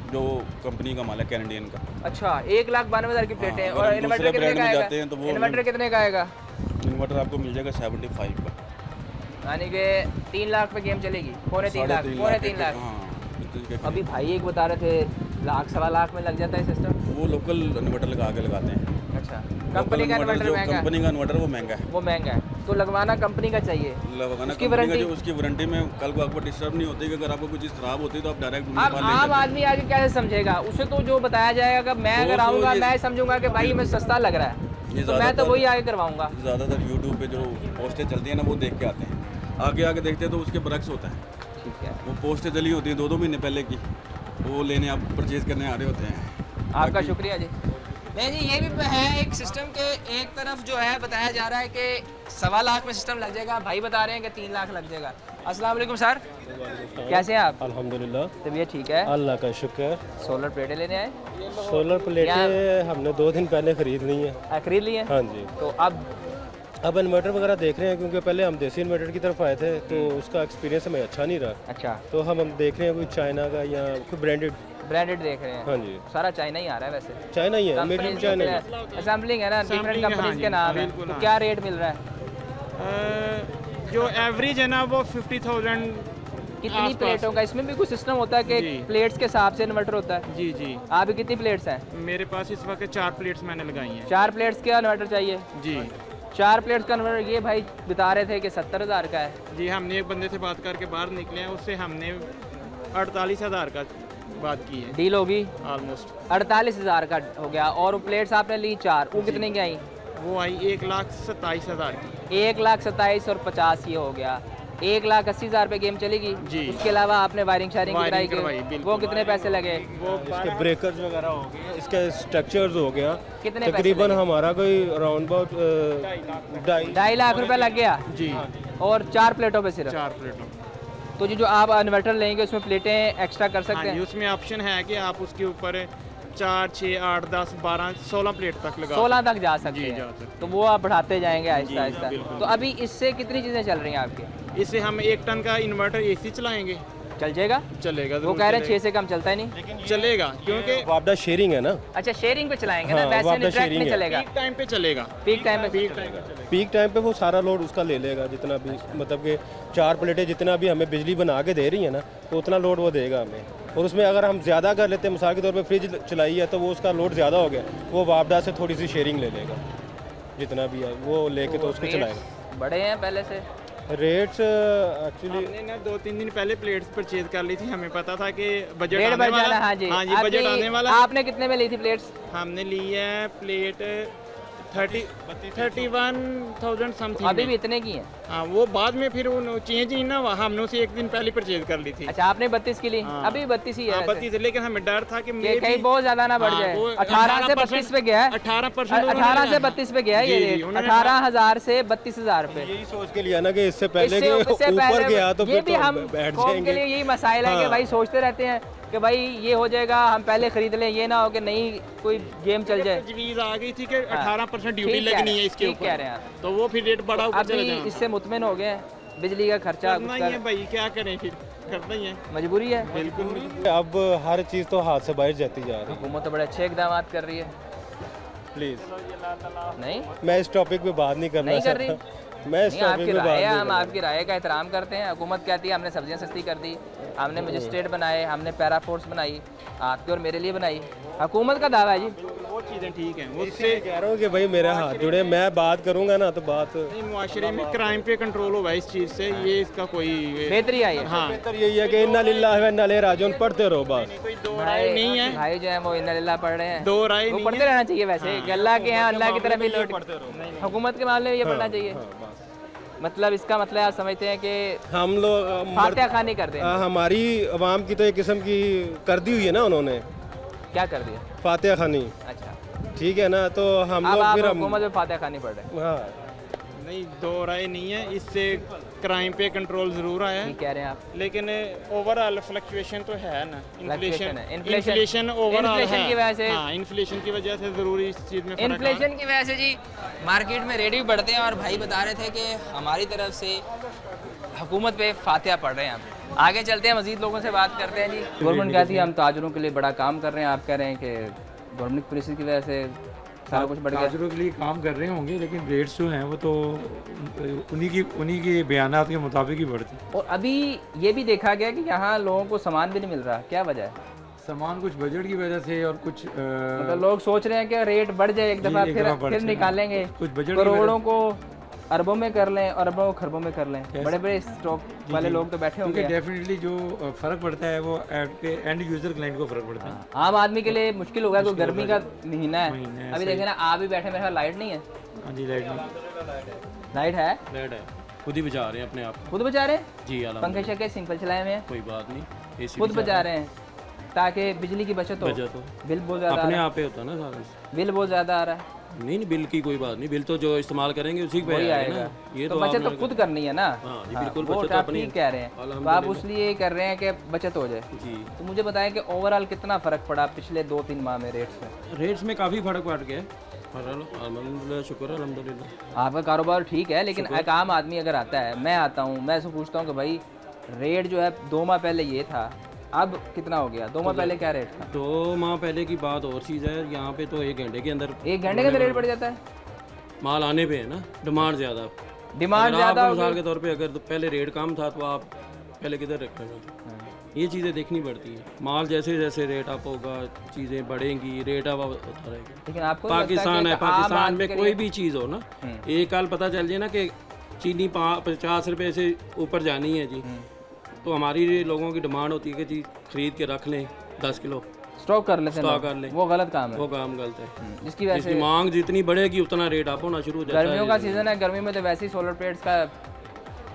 जो कंपनी का माल है, कैनेडियन का। अच्छा 1,92,000 की प्लेटें। और इन्वर्टर कितने का आएगा? इन्वर्टर कितने का आएगा? इन्वर्टर आपको मिल जाएगा 75 का, यानी कि 3 लाख पे गेम चलेगी। पौने 3 लाख। अभी भाई एक बता रहे थे 1,00,000-1.25 में लग जाता है सिस्टम। वो लोकल इन्वर्टर लगा के लगाते हैं। अच्छा कंपनी का इन्वर्टर महंगा है? कंपनी का इन्वर्टर वो महंगा है। वो महंगा है तो लगवाना कंपनी का चाहिए। लगवाना उसकी कंपनी का, जो उसकी वारंटी में कल को आपको डिस्टर्ब नहीं होती कि अगर आपको कोई चीज़ खराब होती है तो आप डायरेक्ट आम आदमी आगे कैसे समझेगा? उसे तो जो बताया जाएगा, मैं अगर आऊँगा मैं समझूंगा कि भाई हमें सस्ता लग रहा है तो मैं तो वही आगे करवाऊँगा। ज़्यादातर यूट्यूब पे जो पोस्टें चलती हैं ना, वो देख के आते हैं, आगे देखते हैं तो उसके बरक्स होता है। ठीक है, वो पोस्टें चली होती हैं 2-2 महीने पहले की, वो लेने आप परचेज़ करने आ रहे होते हैं। आपका शुक्रिया जी। नहीं जी, ये भी है एक सिस्टम के एक तरफ जो है बताया जा रहा है कि 1.25 लाख में सिस्टम लग जाएगा, भाई बता रहे हैं कि 3 लाख लग जाएगा। अस्सलाम वालेकुम सर, कैसे हैं आप? अल्हम्दुलिल्लाह, तबीयत ठीक है? अल्लाह का शुक्र। सोलर प्लेटें लेने आए? सोलर प्लेटें हमने 2 दिन पहले खरीद ली हैं। खरीद ली हैं? हाँ जी। तो अब इन्वर्टर वगैरह देख रहे हैं, क्योंकि पहले हम देसी इन्वर्टर की तरफ आए थे तो उसका एक्सपीरियंस हमें अच्छा नहीं रहा। अच्छा, तो हम देख रहे हैं कोई चाइना का या कोई ब्रांडेड देख रहे हैं। हाँ जी, सारा चाइना ही आ रहा है वैसे। चाइना ही है, मेड इन चाइना है। असेंबलिंग है ना, डिफरेंट कंपनीज के नाम है। तो क्या रेट मिल रहा है? जो एवरेज है ना वो 50,000। कितनी प्लेटों का? इसमें भी कुछ सिस्टम होता है कि प्लेट्स के हिसाब से इन्वर्टर होता है? जी जी। आप कितनी प्लेट्स हैं? मेरे पास इस वक्त 4 प्लेट्स मैंने लगाई हैं। 4 प्लेट्स का इन्वर्टर चाहिए जी। 4 प्लेट्स कन्वर्टर ये भाई बता रहे थे कि 70,000 का है। जी हमने एक बंदे से बात करके बाहर निकले हैं, उससे हमने 48,000 का बात की है। डील होगी ऑलमोस्ट 48,000 का हो गया। और वो प्लेट्स आपने ली 4, वो कितने की आई? वो आई 1,27,000 की। 1,27,000 और 50 ये हो गया 1,80,000 पे गेम चलेगी जी। उसके अलावा आपने वायरिंग शायरिंग वायरिंग कराई करवाई, कि बिल्कुल। वो कितने पैसे लगे? वो इसके ब्रेकर्स वगैरह हो गए, इसके स्ट्रक्चर्स हो गया, कितने पैसे तकरीबन लगे? हमारा कोई अराउंड अबाउट 2.5 लाख रुपए लग गया जी। और 4 प्लेटों पे सिर्फ। 4 प्लेटों। तो जो आप इन्वर्टर लेंगे उसमें प्लेटें एक्स्ट्रा कर सकते हाँ जी, हैं? उसमें ऑप्शन है कि आप उसके ऊपर 4, 6, 8, 10, 12, 16 प्लेट तक लगा 16 तक जा सकते जी, हैं। जा सकते तो वो आप बढ़ाते जाएंगे आहिस्ता आहिस्ता। बिल्कुल। तो अभी इससे कितनी चीज़ें चल रही हैं आपकी? इससे हम 1 टन का इन्वर्टर एसी चलाएंगे, चल जाएगा? चलेगा। वो जरूर कह रहे हैं चलेगा। 6 से कम चलता ही नहीं। चलेगा क्योंकि वापडा शेयरिंग है ना। अच्छा शेयरिंग पे चलाएंगे हाँ, ना, वैसे वापस नहीं ट्रैक sharing में है। चलेगा। पीक टाइम पे चलेगा। पीक टाइम पे पीक टाइम पे वो सारा लोड उसका ले लेगा, जितना भी मतलब कि 4 प्लेटें जितना भी हमें बिजली बना के दे रही है ना, तो उतना लोड वो देगा हमें। और उसमें अगर हम ज़्यादा कर लेते हैं, मिसाल के तौर पे फ्रिज चलाई है तो वो उसका लोड ज़्यादा हो गया, वो वापडा से थोड़ी सी शेयरिंग ले लेगा, जितना भी है वो लेके तो उसको चलाएगा। बड़े हैं पहले से? रेट्स एक्चुअली हमने ना 2-3 दिन पहले प्लेट्स परचेज कर ली थी, हमें पता था कि बजट रेट आने बढ़ वाला। जाना। हाँ जी, हाँ जी, बजट आने वाला। आपने कितने में ली थी प्लेट्स? हमने ली है प्लेट 31,000 समथिंग। अभी भी इतने की हैं? हाँ, वो बाद में फिर चेंज ही ना, हमने उसे 1 दिन पहले परचेज कर ली थी। अच्छा आपने 32 की ली? हाँ। अभी भी 32 ही है वैसे। 32, लेकिन हमें डर था कि कहीं बहुत ज्यादा ना बढ़ जाए। 18 से 32 पे गया है। 18 से 32 पे गया है ये रेट। 18,000 से 32,000 पे। यही सोच के लिया ना कि इससे पहले इससे ऊपर पहले गया तो ये फिर भी तो हम बैठ कौम के जाएंगे। लिए यही मसाइल है कि हाँ। भाई सोचते रहते हैं कि भाई ये हो जाएगा, हम पहले खरीद लें, ये ना हो कि नहीं कोई गेम चल जाए। तजवीज़ आ गई थी कि हाँ। 18% ड्यूटी ठीक कह लगनी रहे है हैं, इसके ठीक ऊपर। कह रहे हैं आप। तो वो फिर रेट बढ़ा ऊपर चले अभी जाएगा। इससे मुतमिन हो गए हैं, बिजली का खर्चा करना ही है भाई, क्या करें फिर, करना ही है, मजबूरी है। बिल्कुल। अब हर चीज़ तो हाथ से बाहर जाती जा रही है। हुकूमत तो बड़े अच्छे इकदाम कर रही है। प्लीज़ नहीं मैं इस टॉपिक पे बात नहीं करना नहीं कर रही? चाहता। मैं इस नहीं, टॉपिक आपकी पे राय बात है, नहीं हम करना। आपकी राय का एहतराम करते हैं। हुकूमत कहती है हमने सब्जियां सस्ती कर दी, हमने मजिस्ट्रेट बनाए, हमने पैरा फोर्स बनाई, आपके और मेरे लिए बनाई। हुकूमत का दावा है जी। वो चीज़ें ठीक हैं, इसलिए उससे कह रहा हूँ कि भाई मेरा हाथ जुड़े, मैं बात करूँगा ना तो बात नहीं, मुआशरे में क्राइम पे कंट्रोल होगा इस चीज़ से, ये इसका कोई बेहतरी आई है। हाँ, बेहतर यही है कि इन्ना लिल्लाह व इन्ना इलैहि राजिऊन पढ़ते रहो बस। कोई दो राय नहीं है, भाई जो है वो इन्ना लिल्लाह पढ़ रहे हैं, दो राय वो नहीं पढ़ते है। रहना चाहिए वैसे। अल्लाह के यहाँ अल्लाह की तरफ ही लौट, हुकूमत के मामले में ये पढ़ना चाहिए। मतलब इसका मतलब आप समझते हैं कि हम लोग फातिहा खानी कर दें। हमारी आवाम की तो एक किस्म की कर दी हुई है ना उन्होंने, क्या कर दिया? फातिहा खानी, अच्छा ठीक है ना, तो हम अब लोग आप फिर हुकूमत में फातिहा खानी पड़ रहे हैं। हाँ नहीं, दो राय नहीं है, इससे क्राइम पे कंट्रोल ज़रूर आया है, ठीक कह रहे हैं आप। लेकिन ओवरऑल फ्लक्चुएशन तो है ना, Fluctuation है, इन्फ्लेशन ओवरऑल इन्फ्लेशन की वजह से, हाँ, इन्फ्लेशन की वजह से ज़रूरी इस चीज़ में फर्क आ- इन्फ्लेशन की वजह से जी मार्केट में रेट भी बढ़ते हैं। और भाई बता रहे थे कि हमारी तरफ से हुकूमत पे फातिहा पढ़ रहे हैं हम। आगे चलते हैं, मज़ीद लोगों से बात करते हैं जी। गवर्नमेंट कहती है हम ताजरों के लिए बड़ा काम कर रहे हैं, आप कह रहे हैं कि गवर्नमेंट पॉलिसी की वजह से सारा कुछ बढ़ गया। ताजरों के लिए काम कर रहे होंगे, लेकिन रेट्स जो हैं वो तो उन्हीं के बयानात के मुताबिक ही बढ़ते हैं। और अभी ये भी देखा गया कि यहाँ लोगों को सामान भी नहीं मिल रहा, क्या वजह है? सामान कुछ बजट की वजह से और कुछ मतलब लोग सोच रहे हैं कि रेट बढ़ जाए एक दफ़ा, फिर निकालेंगे, कुछ बजट करोड़ों को अरबों में कर लें, अरबों को खरबों में कर लें। बड़े बड़े स्टॉक वाले लोग तो बैठे होंगे। डेफिनेटली जो फ़र्क पड़ता है वो एंड यूज़र क्लाइंट को फ़र्क पड़ता है। आम आदमी के लिए मुश्किल होगा, क्योंकि गर्मी का महीना है। अभी देखें ना, आप भी बैठे, मेरे पास लाइट नहीं है। हाँ जी, लाइट है, लाइट है, खुद ही बचा रहे हैं अपने आप, खुद बचा रहे हैं जी। पंखे शंखे सिंपल चलाए हुए हैं, कोई बात नहीं, AC खुद बचा रहे हैं ताकि बिजली की बचत हो। बिल बहुत ज़्यादा अपने आप पे होता है ना सारा, बिल बहुत ज़्यादा आ रहा है। नहीं बिल की कोई बात नहीं, बिल तो जो इस्तेमाल करेंगे उसी पे आएगा ना। ये तो बचत तो खुद करनी है ना। हाँ जी, बिल्कुल वो बचत आप अपनी ठीक कह रहे हैं, तो आप इसलिए कर रहे हैं कि बचत हो जाए जी। तो मुझे बताएं कि ओवरऑल कितना फ़र्क पड़ा पिछले 2-3 माह में रेट्स में? रेट्स में काफ़ी फ़र्क पड़ गया है, अल्हम्दुलिल्लाह, शुक्र है अल्हम्दुलिल्लाह। आपका कारोबार ठीक है, लेकिन एक आम आदमी अगर आता है, मैं आता हूँ, मैं ऐसे पूछता हूँ कि भाई रेट जो है 2 माह पहले ये था, अब कितना हो गया? 2 माह पहले क्या रेट था? 2 माह पहले की बात और चीज़ है, यहाँ पे तो 1 घंटे के अंदर, 1 घंटे के अंदर रेट बढ़ जाता है। माल आने पे है ना, डिमांड ज़्यादा, डिमांड ज़्यादा, मिसाल के तौर पे अगर तो पहले रेट कम था तो आप पहले किधर रख रहे थे, ये चीज़ें देखनी पड़ती हैं। माल जैसे जैसे रेट अप होगा, चीज़ें बढ़ेंगी, रेट अप होता रहेगा। लेकिन आपको पाकिस्तान है, पाकिस्तान में कोई भी चीज़ हो ना, एक कल पता चल जाए ना कि चीनी 50 रुपये से ऊपर जानी है जी, तो हमारी लोगों की डिमांड होती है कि चीज़ खरीद के रख लें, 10 किलो स्टॉक कर लेते हैं, स्टॉक कर लें। वो गलत काम है, वो काम गलत है। जिसकी वजह से मांग जितनी बढ़ेगी उतना रेट अप होना शुरू हो जाता है। गर्मियों का सीज़न है, गर्मी में तो वैसे ही सोलर प्लेट्स का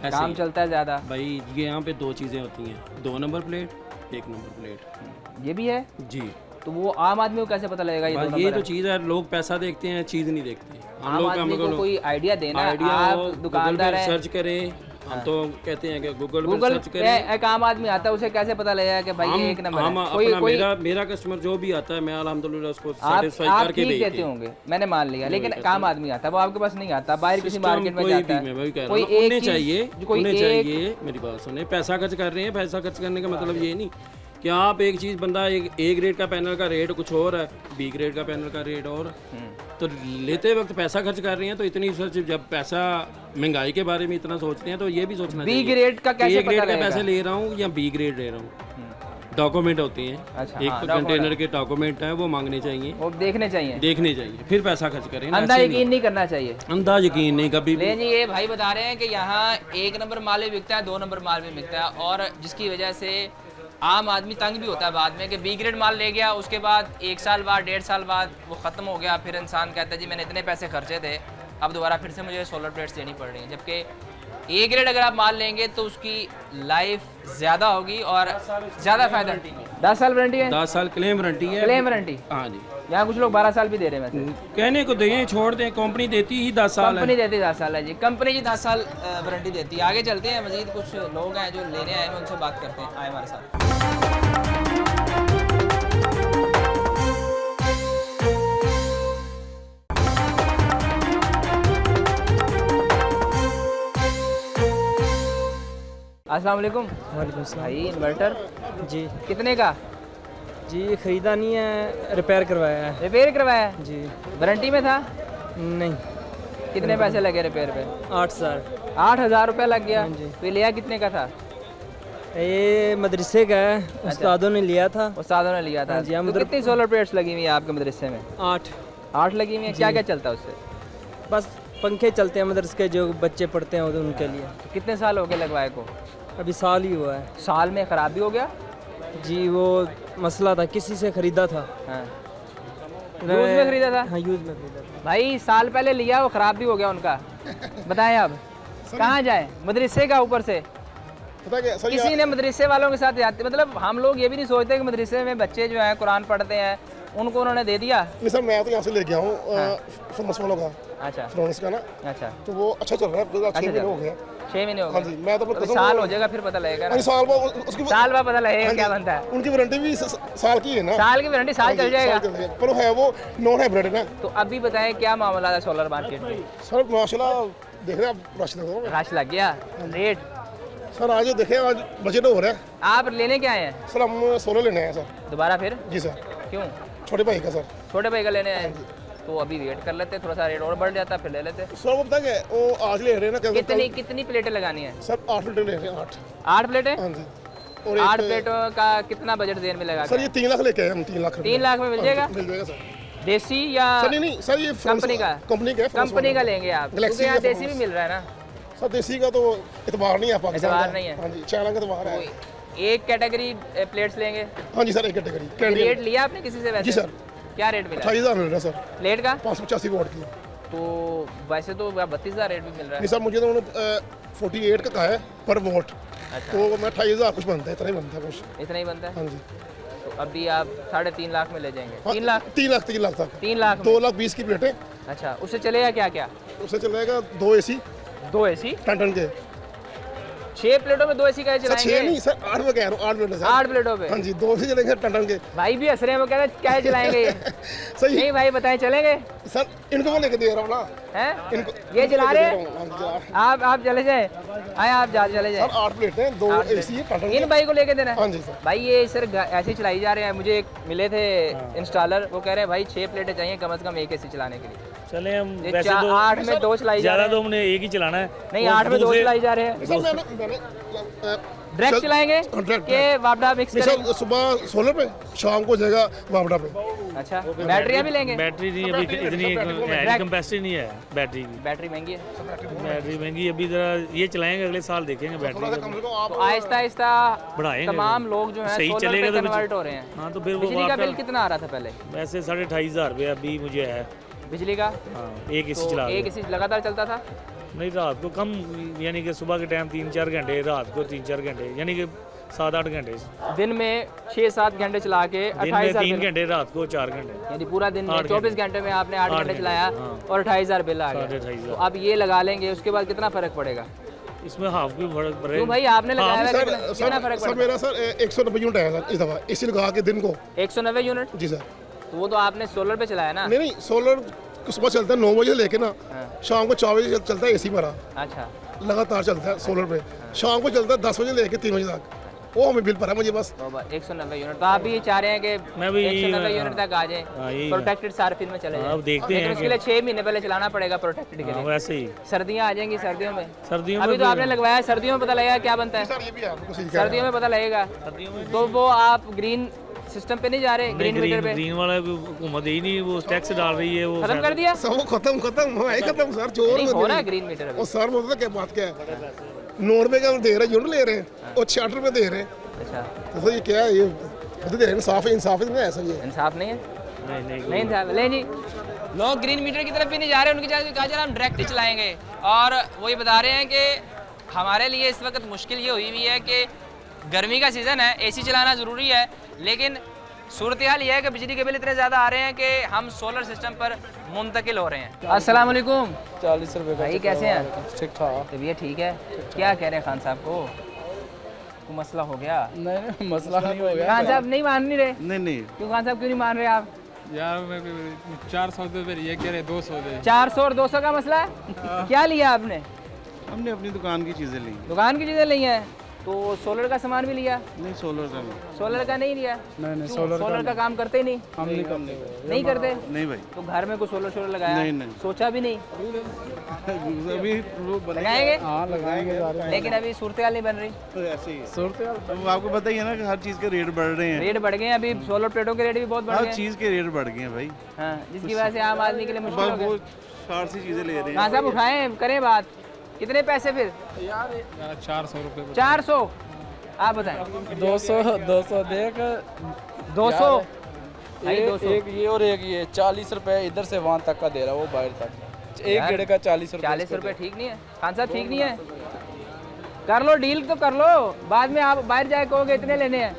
काम चलता है ज़्यादा। भाई ये यहाँ पे 2 चीज़ें होती हैं, 2 नंबर प्लेट, 1 नंबर प्लेट। ये भी है जी। तो वो आम आदमी को कैसे पता लगेगा ये तो चीज़ है, लोग पैसा देखते हैं, चीज़ नहीं देखते। आम आदमी को कोई आइडिया देना, आप दुकानदार हैं, सर्च करें। हम तो कहते हैं कि गूगल सर्च करें। एक आम आदमी आता है, उसे कैसे पता लगेगा कि भाई ये एक नंबर है? मेरा कस्टमर जो भी आता है, मैं अल्हम्दुलिल्लाह उसको सैटिस्फाई करके देते होंगे, मैंने मान लिया। लेकिन एक आम आदमी आता है, वो आपके पास नहीं आता, बाहर किसी मार्केट में जाता है। कोई एक चाहिए, मेरी बात सुने, पैसा खर्च कर रहे हैं। पैसा खर्च करने का मतलब ये नहीं कि आप एक चीज़, बंदा एक ग्रेड का पैनल का रेट कुछ और है, बी ग्रेड का पैनल का रेट और, तो लेते वक्त पैसा खर्च कर रहे हैं तो इतनी सर्च, जब पैसा महंगाई के बारे में इतना सोचते हैं तो ये भी सोचना चाहिए। बी ग्रेड का कैसे पता ग्रेड लगेगा? का पैसे ले रहा हूँ या बी ग्रेड ले रहा हूँ, डॉक्यूमेंट होते हैं। अच्छा, एक कंटेनर के डॉक्यूमेंट हैं, वो मांगने चाहिए, वो देखने चाहिए, फिर पैसा खर्च करें। अंधा यकीन नहीं करना चाहिए, अंधा यकीन नहीं कभी भी। जी ये भाई बता रहे हैं कि यहाँ 1 नंबर माल भी बिकता है, 2 नंबर माल भी बिकता है, और जिसकी वजह से आम आदमी तंग भी होता है बाद में कि बी ग्रेड माल ले गया, उसके बाद 1 साल बाद 1.5 साल बाद वो ख़त्म हो गया, फिर इंसान कहता है जी मैंने इतने पैसे खर्चे थे, अब दोबारा फिर से मुझे सोलर प्लेट्स देनी पड़ रही हैं। जबकि ए ग्रेड अगर आप माल लेंगे तो उसकी लाइफ ज़्यादा होगी और ज़्यादा फ़ायदा। 10 साल वारंटी है, 10 साल क्लेम वारंटी है। क्लेम वारंटी, हाँ जी। यहाँ कुछ लोग 12 साल भी दे रहे हैं, वैसे कहने को दें, छोड़ दें, कंपनी देती ही 10 साल, कंपनी देती 10 साल है जी, कंपनी जी 10 साल वारंटी देती है। आगे चलते हैं, मजीद कुछ लोग हैं जो लेने आए हैं, उनसे बात करते हैं, आए हमारे साथ। अस्सलाम वालेकुम। वालेकुम सलाम। भाई इन्वर्टर जी कितने का? जी ख़रीदा नहीं है, रिपेयर करवाया है। रिपेयर करवाया है जी। वारंटी में था? नहीं। कितने पैसे लगे रिपेयर पे? 8,000। 8,000 रुपये लग गया। जी। तो ये लिया कितने का था? ये मदरसे का है, उस्तादों ने लिया था। उस्तादों ने लिया था जी। तो कितनी सोलर प्लेट्स लगी हुई है आपके मदरसे में? 8 लगी हुई है। क्या क्या चलता है उससे? बस पंखे चलते हैं मदरसे के, जो बच्चे पढ़ते हैं उनके लिए। तो कितने साल हो गए लगवाए को? अभी साल ही हुआ है। साल में ख़राब भी हो गया जी? वो मसला था, किसी से ख़रीदा था। हाँ। यूज़ में ख़रीदा था? हाँ, यूज़ में ख़रीदा था। भाई साल पहले लिया, वो ख़राब भी हो गया उनका। बताएं अब कहाँ जाए? मदरसे का ऊपर से किसी ने मदरसे वालों के साथ जाते, मतलब हम लोग ये भी नहीं सोचते कि मदरसे में बच्चे जो हैं कुरान पढ़ते हैं, उनको उन्होंने दे दिया। नहीं सर, मैं तो यहाँ से ले गया हूँ फ्रांस वालों का। अच्छा, फ्रांस का ना। अच्छा, तो वो अच्छा चल रहा है, 6 महीने हो गए। 6 महीने हो गए। हाँ जी, मैं तो साल हो जाएगा फिर पता लगेगा। साल बाद पता लगेगा क्या बनता है। उनकी वारंटी भी साल की है ना। साल की वारंटी, साल चल जाएगा। पर है वो नॉन हाइब्रिड है ना। तो अभी बताएं क्या मामला है सोलर मार्केट में? सर माशाल्लाह देख रहे हैं आप, रश लग गया। रेट सर आज देखे, आज बजट हो रहा है। आप लेने क्या आए हैं? सर हम सोलर लेने आए सर। दोबारा फिर? जी सर। क्यों? छोटे भाई का सर। छोटे भाई का लेने आए? तो अभी वेट कर लेते, थोड़ा सा रेट और बढ़ जाता फिर ले लेते। सर वो बताएंगे, वो आज ले रहे हैं ना। कितनी प्लेटें लगानी है सर? 8 प्लेटें ले रहे हैं। 8 प्लेटें? हाँ जी। और 8 प्लेटों का कितना बजट जेन में लगा? सर ये 3 लाख लेके आए हम। 3 लाख। 3 लाख में मिल जाएगा? मिल जाएगा सर। देसी या सर? नहीं सर, ये कंपनी का। कंपनी का लेंगे आप, क्योंकि यहाँ देसी भी मिल रहा है ना। सर देसी का तो इतबार नहीं है पाकिस्तान। इतबार नहीं है। हाँ जी, चाइना का इतबार है। एक कैटेगरी प्लेट्स लेंगे? हाँ जी सर, एक कैटेगरी। रेट लिया आपने किसी से? वैसे जी सर। क्या रेट मिला? 28,000 मिल रहा है सर। प्लेट का 585 वोट की। तो वैसे तो 32,000 रेट भी मिल रहा है। नहीं सर, मुझे तो उन्होंने 48 का कहा है पर वोट। तो मैं 28,000 कुछ बनता है, इतना ही बनता है कुछ। इतना ही बनता है? हाँ जी। तो अभी आप 3.5 लाख में ले जाएंगे? 3 लाख? 3 लाख तक। 3 लाख? 2,20,000 की प्लेटें। अच्छा, उससे चलेगा क्या क्या? उससे चलेगा 2 AC। 2 AC? टन के 6 प्लेटों में 2 AC का चलाएंगे? 6 नहीं सर, 8 में कह रहा हूँ। 8 प्लेटों से। 8 प्लेटों पे? हाँ जी, 2 AC चलेंगे टन के। भाई भी हंस रहे हैं, वो कह रहे हैं क्या चलाएंगे ये? सही नहीं भाई बताएं, चलेंगे सर? इनको मैं लेके दे रहा हूँ ना। हैं? इनको ये चला रहे हैं? आप चले जाए, आए आप चले जाए। सर 8 प्लेटें, 2 AC टन। इन भाई को लेके देना है? हाँ जी सर। भाई ये सर ऐसे चलाई जा रहे हैं। मुझे एक मिले थे इंस्टॉलर, वो कह रहे हैं भाई 6 प्लेटें चाहिए कम से कम एक AC चलाने के लिए। चले हम वैसे 8 में 2 चलाई जा रहे हैं। ज़्यादा तो हमने एक ही चलाना है। नहीं 8 में 2 चलाई जा रहे हैं। सर मैंने डायरेक्ट चलाएंगे कि वापडा मिक्स करेंगे? सुबह सोलर पे, शाम को जाएगा वापडा पे। अच्छा, बैटरियाँ भी लेंगे? बैटरी नहीं अभी इतनी कैपेसिटी नहीं है बैटरी की। बैटरी महंगी है? बैटरी महंगी अभी जरा ये चलाएंगे, अगले साल देखेंगे बैटरी तो आहिस्ता आहिस्ता बढ़ाएंगे। तमाम लोग जो है सही सोलर चलेगा पे तो कन्वर्ट हो रहे हैं। हाँ तो फिर वो बिजली का बिल कितना आ रहा था पहले? वैसे 25,500 रुपये अभी मुझे है बिजली का। हाँ, एक एसी चला एक एसी लगातार चलता था? नहीं, रात को कम, यानी कि सुबह के टाइम 3-4 घंटे, रात को 3-4 घंटे, यानी कि 7-8 घंटे। दिन में 6-7 घंटे चला के 28,000 3 घंटे, रात को 4 घंटे, यानी पूरा दिन में 24 घंटे में आपने 8 घंटे चलाया और 28,000 बिल आ गया। तो अब ये लगा लेंगे, उसके बाद कितना फर्क पड़ेगा इसमें? हाफ भी फर्क पड़ेगा। क्यों भाई, आपने लगाया है, कितना फर्क पड़ेगा? मेरा सर 190 यूनिट है सर इस दफा, इसी लगा के दिन को 190 यूनिट। जी सर। तो वो तो आपने सोलर पे चलाया ना? नहीं, सोलर सुबह चलता है 9 बजे लेके ना, शाम को 4 बजे चलता है एसी मेरा। अच्छा, लगातार चलता है सोलर पे, शाम को चलता है 10 बजे लेके 3 बजे तक। वो हमें बिल पड़ा मुझे बस 190 यूनिट। तो आप भी ये चाह रहे हैं कि मैं भी 190 यूनिट तक आ जाए, प्रोटेक्टेड सार्फिन में चले जाए। अब देखते हैं, उसके लिए 6 महीने पहले चलाना पड़ेगा प्रोटेक्टेड के लिए। वैसे ही सर्दियाँ आ जाएंगी, सर्दियों में सर्दियों अभी तो आपने लगवाया, सर्दियों में पता लगेगा क्या बनता है। सर्दियों में पता लगेगा। तो वो आप ग्रीन सिस्टम पे नहीं जा रहे? ग्रीन मीटर पे ग्रीन वाला हुकूमत ही नहीं, वो टैक्स डाल रही है, वो खत्म कर दिया। सब खत्म सर, जोर हो रहा है ग्रीन मीटर। और सर मतलब क्या बात क्या है, 9 रुपए का दे रहे हैं, यूनिट ले रहे हैं और 66 रुपए दे रहे हैं। अच्छा, तो ये क्या है, ये खुद दे रहे हैं। इंसाफ नहीं है सर, ये इंसाफ नहीं है। नहीं इंसाफ ले जी। लोग ग्रीन मीटर की तरफ भी नहीं जा रहे, उनकी जगह कहा जा रहा हम डायरेक्ट ही चलाएंगे। और वो ये बता रहे हैं कि हमारे लिए इस वक्त मुश्किल ये हुई है कि गर्मी का सीज़न है, एसी चलाना ज़रूरी है, लेकिन सूरत हाल ये है कि बिजली के बिल इतने ज़्यादा आ रहे हैं कि हम सोलर सिस्टम पर मुंतकिल हो रहे हैं। अस्सलाम वालेकुम। 40 रुपये भाई कैसे हैं? ठीक ठाक। तबीयत ठीक है? क्या कह रहे हैं खान साहब को? मसला हो गया? नहीं, मसला नहीं हो गया। खान साहब नहीं मान नहीं रहे? नहीं। क्यों खान साहब, क्यों नहीं मान रहे आप? यार मैं 400 रुपये ये कह रहे 200 दे। 400 और 200 का मसला है? क्या लिया आपने? हमने अपनी दुकान की चीज़ें ली। दुकान की चीज़ें ली हैं, तो सोलर का सामान भी लिया? नहीं, सोलर का नहीं। सोलर का नहीं लिया? नहीं, सोलर का काम करते ही नहीं? हम नहीं करते? नहीं भाई। तो घर में कुछ सोलर लगाया? नहीं। सोचा भी नहीं? अभी लगाएंगे? हाँ लगाएंगे, लेकिन अभी सूरत हाल नहीं बन रही। तो ऐसे ही सूरत हाल आपको पता ही है ना कि हर चीज़ के रेट बढ़ रहे हैं। रेट बढ़ गए हैं, अभी सोलर प्लेटों के रेट भी बहुत बढ़ गए हैं। हर चीज़ के रेट बढ़ गए हैं भाई। हाँ, जिसकी वजह से आम आदमी के लिए मुश्किल हो गया। वो 4 सी चीज़ें ले रहे हैं। कहाँ साहब उठाएं, करें बात। कितने पैसे फिर? यार 400 रुपये। 400? आप बताएं। 200 देख 200 एक ये और एक ये 40 रुपये इधर से वहाँ तक का दे रहा है, वो बाहर तक एक गेड़े का 40 रुपये। 40 रुपये ठीक नहीं है खान साहब? ठीक नहीं है? कर लो डील तो कर लो, बाद में आप बाहर जाए कहोगे इतने लेने हैं।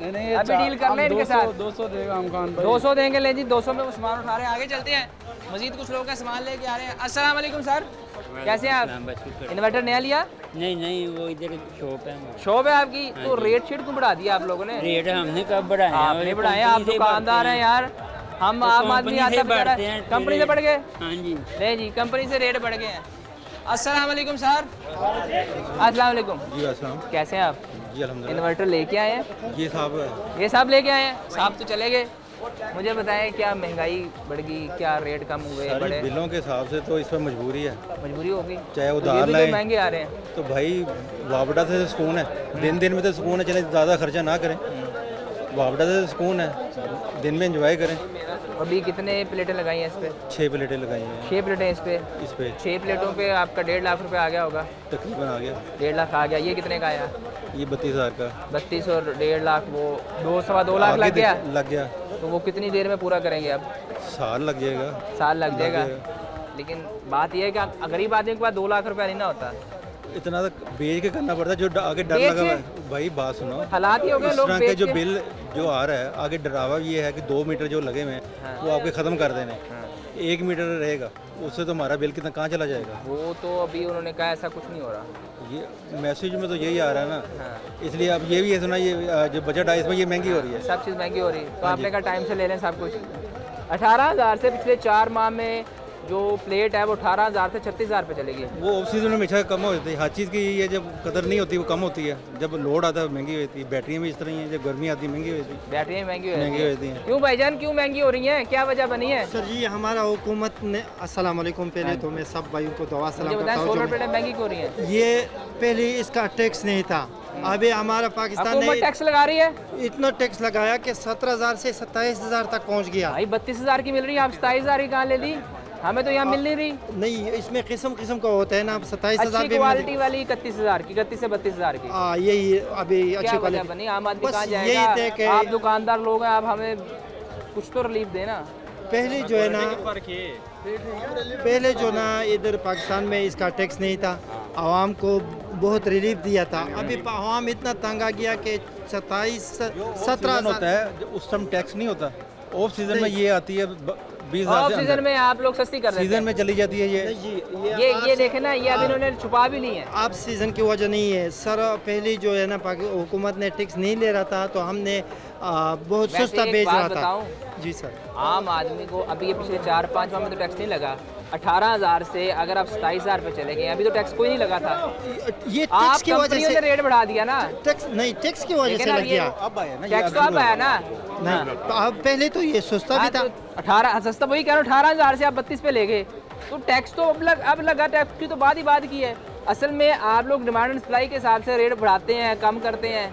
नहीं अभी डील कर लें इनके साथ। 200 देगा हम खान भाई। 200 देंगे। ले जी 200 में वो सामान उठा रहे हैं, आगे चलते हैं। मजीद कुछ लोग का सामान लेके आ रहे हैं। अस्सलाम वालेकुम सर, कैसे हैं आप? इन्वर्टर नया लिया? नहीं, वो इधर शॉप है। शॉप है आपकी? तो रेट शीट क्यों बढ़ा दिया आप लोगों ने? रेट हमने कब बढ़ाया? आपने बढ़ाया, आप दुकानदार हैं यार, हम आम आदमी आता बेचारा कंपनी से बढ़ गए। हाँ जी, नहीं जी, कंपनी से रेट बढ़ गए हैं। अस्सलाम वालेकुम सर। अस्सलाम वालेकुम। जी अस्सलाम। कैसे हैं आप? जी अल्हम्दुलिल्लाह। इन्वर्टर लेके आए हैं? ये साहब, ये साहब लेके आए हैं? साहब तो चले गए। मुझे बताएं, क्या महंगाई बढ़ गई, क्या रेट कम हुए बड़े? बिलों के हिसाब से तो इस पर मजबूरी है। मजबूरी होगी, चाहे उधार लाएं, महंगे आ रहे हैं। तो भाई वापडा से सुकून है, दिन में तो सुकून है, चले ज़्यादा खर्चा ना करें। वापडा से सुकून है, दिन में एंजॉय करें। अभी कितने प्लेटें लगाई हैं इस पे? 6 प्लेटें लगाई हैं। 6 प्लेटें इस पे? 6 प्लेटों पे आपका 1.5 लाख रुपए आ गया होगा तकरीबन। आ गया 1.5 लाख आ गया। ये कितने का आया? ये 32,000 का। 32 और 1.5 लाख, वो 2-2.25 लाख लग गया। लग गया। तो वो कितनी देर में पूरा करेंगे अब? साल लग जाएगा। साल लग जाएगा। लेकिन बात यह है कि गरीब आदमी के पास 2 लाख रुपया नहीं ना होता। इतना तक बेच के करना पड़ता है, जो आगे डर लगा हुआ है। भाई बात सुनो, हालात ही हो गए, लोग इस तरह के जो बिल जो आ रहा है, आगे डरावा ये है कि 2 मीटर जो लगे हुए हैं वो आपके ख़त्म कर देने। 1 मीटर रहेगा, उससे तो हमारा बिल कितना कहाँ चला जाएगा? वो तो अभी उन्होंने कहा ऐसा कुछ नहीं हो रहा। ये मैसेज में तो यही आ रहा है ना। इसलिए अब ये भी है सुना, ये जो बजट है इसमें ये महंगी हो रही है, सब चीज़ महंगी हो रही है। तो आपने कहा टाइम से ले लें सब कुछ। 18,000 से पिछले 4 माह में जो प्लेट है वो 18,000 से 36,000 पे चलेगी। वो ऑफ सीजन में हमेशा कम हो जाती है। हर चीज़ की ये जब कदर नहीं होती वो कम होती है, जब लोड आता है महंगी होती है। बैटरियाँ भी इस तरह ही हैं, जब गर्मी आती है महंगी होती है। बैटरियाँ महंगी होती हैं। क्यों भाईजान, क्यों महंगी हो रही हैं? क्या वजह बनी है? सर जी हमारा हुकूमत ने, अस्सलाम वालेकुम, पहले तो मैं सब भाइयों को दुआ सलाम करता हूँ। सोलर प्लेटें महंगी क्यों हो रही हैं? ये पहले इसका टैक्स नहीं था, अभी हमारा पाकिस्तान ने टैक्स लगा रही है, इतना टैक्स लगाया कि 17,000 से 27,000 तक पहुंच गया। भाई 32,000 की मिल रही है, आप 27,000 की कहाँ ले ली? हमें तो यहाँ मिल नहीं रही। नहीं, इसमें किस्म का होता है ना, 27,000 अच्छी क्वालिटी वाली 31,000 की, 31 से 32,000 की। यही अभी अच्छी क्वालिटी बनी। आम आदमी कहाँ जाएगा? आप दुकानदार लोग हैं, आप हमें कुछ तो रिलीफ देना। पहले जो है ना, पहले जो ना इधर पाकिस्तान में इसका टैक्स नहीं था, आवाम को बहुत रिलीफ दिया था। अभी आवाम इतना तंग आ गया कि 27-17 होता है, उस टाइम टैक्स नहीं होता। ऑफ सीजन में ये आती है 20,000 ऑफ सीजन में आप लोग सस्ती कर रहे हैं, सीजन में चली जाती है ये देखे ना, ये अब इन्होंने छुपा भी नहीं है। आप सीजन की वजह नहीं है सर, पहले जो है ना हुकूमत ने टैक्स नहीं ले रहा था, तो हमने बहुत सस्ता बेच रहा था। जी सर, आम आदमी को अभी ये पिछले 4-5 माह में तो टैक्स नहीं लगा। 18,000 से अगर आप 27,000 पे चले गए, अभी तो टैक्स कोई नहीं लगा था। ये टैक्स की वजह से रेट बढ़ा दिया ना। टैक्स नहीं, टैक्स की वजह से लग गया। अब आया ना, टैक्स तो अब आया ना। नहीं, अब पहले तो ये सस्ता भी था। 18 सस्ता, वही कह रहा हूँ, 18,000 से आप 32 पे ले गए, तो टैक्स तो अब लगा। टैक्स की तो बात ही बात की है। असल में आप लोग डिमांड एंड सप्लाई के हिसाब से रेट बढ़ाते हैं, कम करते हैं,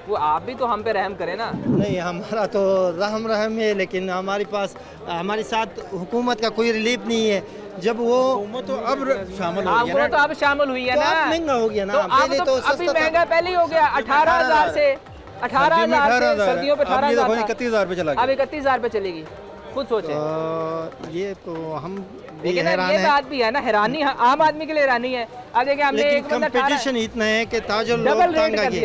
वो आप भी तो हम पे रहम करें ना। नहीं, हमारा तो रहम है, लेकिन हमारे साथ हुकूमत का कोई रिलीफ नहीं है। जब वो तो अब शामिल हो गया ना, तो अब शामिल हुई है ना, महंगा हो गया ना। तो पहले तो अभी महंगा पहले ही हो गया। 18,000 से 18,000 सर्दियों पे 18,000 31,000 पे चला गया, अब 31,000 पे चलेगी। खुद सोचे, ये तो हम लेकिन ये बात भी है ना, हैरानी आम आदमी के लिए हैरानी है। अब देखिए हमने लेकिन कंपटीशन इतना है कि ताजर लोग तंग आ गए।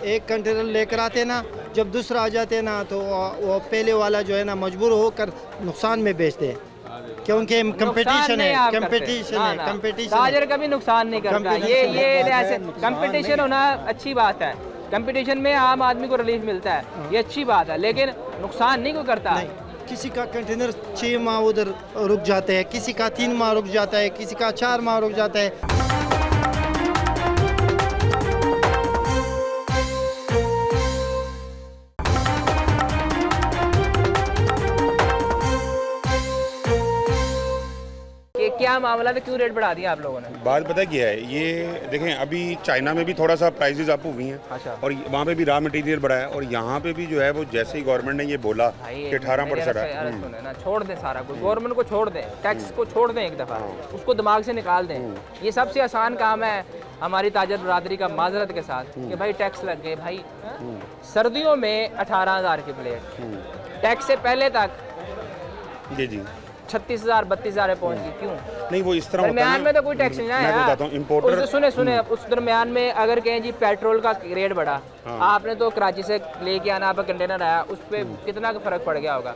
एक कंटेनर लेकर आते ना, जब दूसरा आ जाते ना, तो वो पहले वाला जो है ना मजबूर होकर नुकसान में बेचते हैं, क्योंकि कंपटीशन है। कंपटीशन ताजर कभी नुकसान नहीं करता। ये ऐसे कंपटीशन होना अच्छी बात है। कंपटीशन में आम आदमी को रिलीफ मिलता है, ये अच्छी बात है, लेकिन नुकसान नहीं कोई करता। किसी का कंटेनर 6 माह उधर रुक जाते हैं, किसी का 3 माह रुक जाता है, किसी का 4 माह रुक जाता है। क्या मामला है, क्यों रेट बढ़ा दिया आप लोगों ने? बात पता क्या है, ये देखें अभी चाइना में भी थोड़ा सा प्राइसेस अप हुई हैं। अच्छा। और वहाँ पे भी रॉ मटेरियल बढ़ा है, और यहाँ पे भी जो है वो जैसे ही गवर्नमेंट ने ये बोला कि 18% है। ना छोड़ दें सारा कुछ, गवर्नमेंट को छोड़ दें, टैक्स को छोड़ दें एक दफ़ा, उसको दिमाग से निकाल दें। ये सबसे आसान काम है हमारी ताजर बरादरी का, माजरत के साथ, कि भाई टैक्स लग गए भाई। सर्दियों में 18,000 की प्लेट, टैक्स से पहले तक जी 36,000 32,000 पहुंच गई। क्यों? नहीं, वो इस तरह दरमियान में तो कोई टैक्स नहीं है। मैं बताता हूं, इंपोर्टर सुने उस दरमियान में अगर कहें जी पेट्रोल का रेट बढ़ा, आपने तो कराची से लेके आना, आप कंटेनर आया, उस पर कितना फर्क पड़ गया होगा।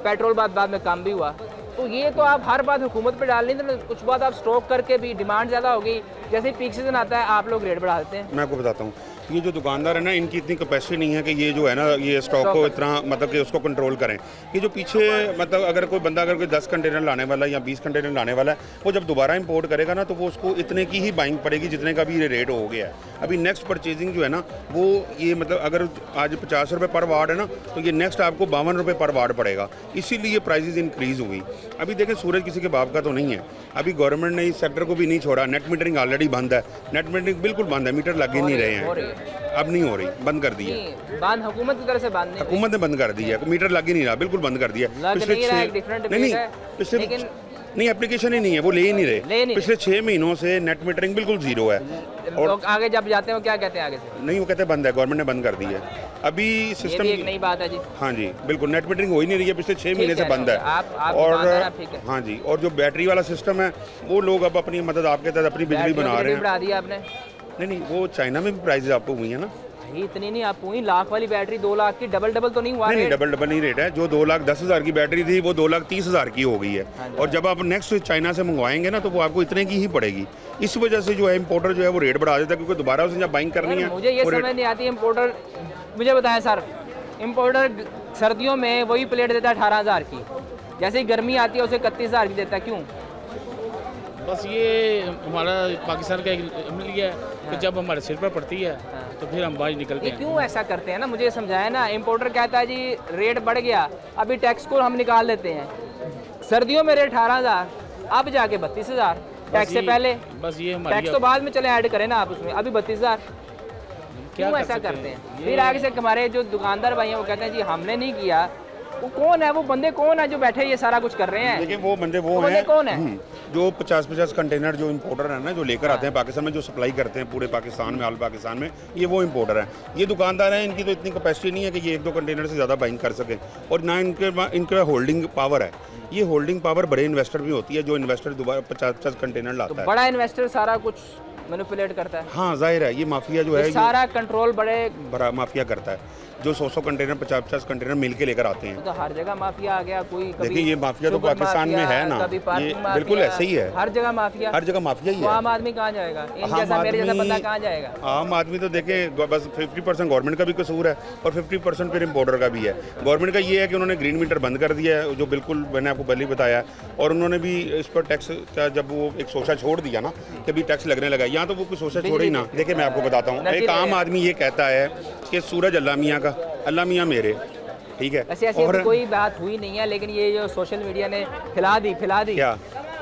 पेट्रोल बाद में कम भी हुआ। तो ये तो आप हर बात हुकूमत पे डाल नहीं, तो कुछ बात आप स्टॉक करके भी डिमांड ज़्यादा हो गई, जैसे ही पीक सीजन आता है आप लोग रेट बढ़ा देते हैं। मैं आपको बताता हूँ, ये जो दुकानदार है ना, इनकी इतनी कैपेसिटी नहीं है कि ये जो है ना, ये स्टॉक को इतना मतलब कि उसको कंट्रोल करें। ये जो पीछे मतलब अगर कोई बंदा अगर कोई 10 कंटेनर लाने वाला है या 20 कंटेनर लाने वाला है, वो जब दोबारा इंपोर्ट करेगा ना, तो वो उसको इतने की ही बाइंग पड़ेगी जितने का भी ये रेट हो गया है। अभी नेक्स्ट परचेजिंग जो है ना, वो ये मतलब अगर आज 50 रुपये पर वार्ड है ना, तो ये नेक्स्ट आपको 52 रुपये पर वार्ड पड़ेगा। इसीलिए प्राइजेज इंक्रीज़ हुई। अभी देखें, सूरज किसी के बाप का तो नहीं है। अभी गवर्नमेंट ने इस सेक्टर को भी नहीं छोड़ा। नेट मीटरिंग ऑलरेडी बंद है, नेट मीटरिंग बिल्कुल बंद है, मीटर लग ही नहीं रहे हैं, अब नहीं हो रही, बंद कर दी है। बंद हुकूमत की तरफ से बंद नहीं, हुकूमत ने बंद कर दी है, मीटर लग ही नहीं रहा, बिल्कुल बंद कर दिया। पिछले नहीं एप्लीकेशन ही नहीं है, वो ले ही नहीं रहे। पिछले 6 महीनों से नेट मीटरिंग बिल्कुल जीरो है। और आगे जब जाते हैं क्या कहते हैं आगे से? नहीं, वो कहते हैं बंद है, गवर्नमेंट ने बंद कर दी है। अभी सिस्टम एक नई बात है जी। हाँ जी, बिल्कुल नेट मीटरिंग हो ही नहीं रही है, पिछले 6 महीने से बंद है। और हाँ जी, और जो बैटरी वाला सिस्टम है, वो लोग अब अपनी मदद आपके तहत अपनी बिजली बना रहे हैं। बढ़ा दिया आपने? नहीं, वो चाइना में भी प्राइसेस आपको हुई है ना। इतनी नहीं आप हुई, लाख वाली बैटरी 2 लाख की, डबल तो नहीं हुआ? नहीं, डबल नहीं रेट है। जो 2,10,000 की बैटरी थी, वो 2,30,000 की हो गई है। और जब आप नेक्स्ट चाइना से मंगवाएंगे ना, तो वो आपको इतने की ही पड़ेगी। इस वजह से जो है इम्पोर्टर जो है वो रेट बढ़ा देता है, क्योंकि दोबारा उसे जब बाइंग करनी है। मुझे ये समझ नहीं आती, इम्पोर्टर मुझे बताएं सर, इम्पोर्टर सर्दियों में वही प्लेट देता है 18,000 की, जैसे ही गर्मी आती है उसे 31,000 की देता है। क्यों? बस ये हमारा पाकिस्तान का एक अमली है कि जब हमारे सिर पर पड़ती है तो फिर हम बाहर निकलते हैं। क्यों ऐसा करते हैं ना, मुझे समझाया ना। इम्पोर्टर कहता है जी रेट बढ़ गया, अभी टैक्स को हम निकाल लेते हैं। सर्दियों में रेट 18,000, अब जाके 32,000, टैक्स से पहले? बस ये हमारी टैक्स तो बाद में चले ऐड करें ना आप उसमें, अभी 32,000 क्यों ऐसा करते हैं? फिर आगे से हमारे जो दुकानदार भाई हैं वो कहते हैं जी हमने नहीं किया। वो कौन है, वो बंदे कौन है जो बैठे ये सारा कुछ कर रहे हैं? देखिए वो बंदे वो बंदे हैं कौन है? जो 50-50 कंटेनर जो इंपोर्टर है ना, जो लेकर आते हैं पाकिस्तान में, जो सप्लाई करते हैं पूरे पाकिस्तान में, ऑल पाकिस्तान में, ये वो इंपोर्टर हैं। ये दुकानदार हैं, इनकी तो इतनी कैपेसिटी नहीं है कि ये 1-2 कंटेनर से ज़्यादा बाइंग कर सकें, और ना इनके होल्डिंग पावर है। ये होल्डिंग पावर बड़े इन्वेस्टर भी होती है, जो इन्वेस्टर दोबारा 50-50 कंटेनर लाता है। बड़ा इन्वेस्टर सारा कुछ मैनिपुलेट करता है। हाँ जाहिर है, ये माफिया जो है सारा कंट्रोल बड़ा माफिया करता है, जो 100-100 कंटेनर 50-50 कंटेनर मिल के लेकर आते हैं। तो हर जगह माफिया आ गया कोई। देखिए ये माफिया तो पाकिस्तान में है ना, ये बिल्कुल ऐसे ही है। हर जगह माफिया, हर जगह माफिया ही है। आम आदमी कहाँ जाएगा? इन जैसा मेरे जैसा बंदा कहाँ जाएगा? आम आदमी तो देखे बस 50% गवर्नमेंट का भी कसूर है और 50% फिर इम्पोर्टर का भी है। गवर्नमेंट का ये है कि उन्होंने ग्रीन मीटर बंद कर दिया है, जो बिल्कुल मैंने आपको पहले ही बताया, और उन्होंने भी इस पर टैक्स का जब वो एक सोचा छोड़ दिया ना कि अभी टैक्स लगने लगा, यहाँ तो वो कुछ सोचा छोड़ ही ना। देखिए मैं आपको बताता हूँ, एक आम आदमी ये कहता है कि सूरज अल्लाह मियाँ का, अल्लाह मियाँ मेरे, ठीक है। ऐसे और कोई बात हुई नहीं है, लेकिन ये जो सोशल मीडिया ने फैला दी क्या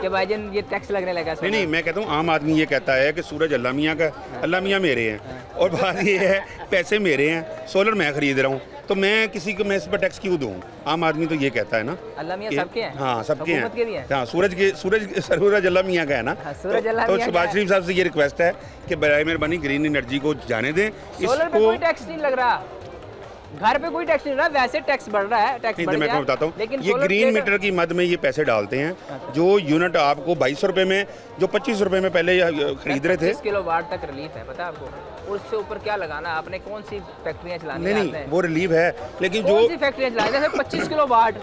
कि भाईजान ये टैक्स लगने लगा। नहीं, मैं कहता हूँ आम आदमी ये कहता है कि सूरज अल्लाह मियाँ का, अल्लाह मियाँ मेरे हैं, और बात ये है पैसे मेरे हैं, सोलर मैं खरीद रहा हूँ, तो मैं किसी को मैं इस पर टैक्स क्यों दूँ? आम आदमी तो ये कहता है ना, अल्लाह मियाँ सबके हैं। हाँ सबके हैं। हाँ सूरज अल्लाह मियाँ का है ना। तो शहबाज शरीफ साहब से ये रिक्वेस्ट है कि बराए मेहरबानी ग्रीन एनर्जी को जाने दें। सोलर पे कोई टैक्स नहीं लग रहा, घर पे कोई टैक्स नहीं रहा, वैसे टैक्स बढ़ रहा है। टैक्स बढ़ मैं बताता हूँ, ये ग्रीन मीटर की मद में ये पैसे डालते हैं। जो यूनिट आपको 2200 रुपये में, जो 25 रुपये में पहले खरीद रहे थे, 25 किलोवाट तक रिलीफ है, पता है आपको? उससे ऊपर क्या लगाना आपने? कौन सी फैक्ट्रियाँ चलानी? नहीं वो रिलीफ है, लेकिन जो 25 किलोवाट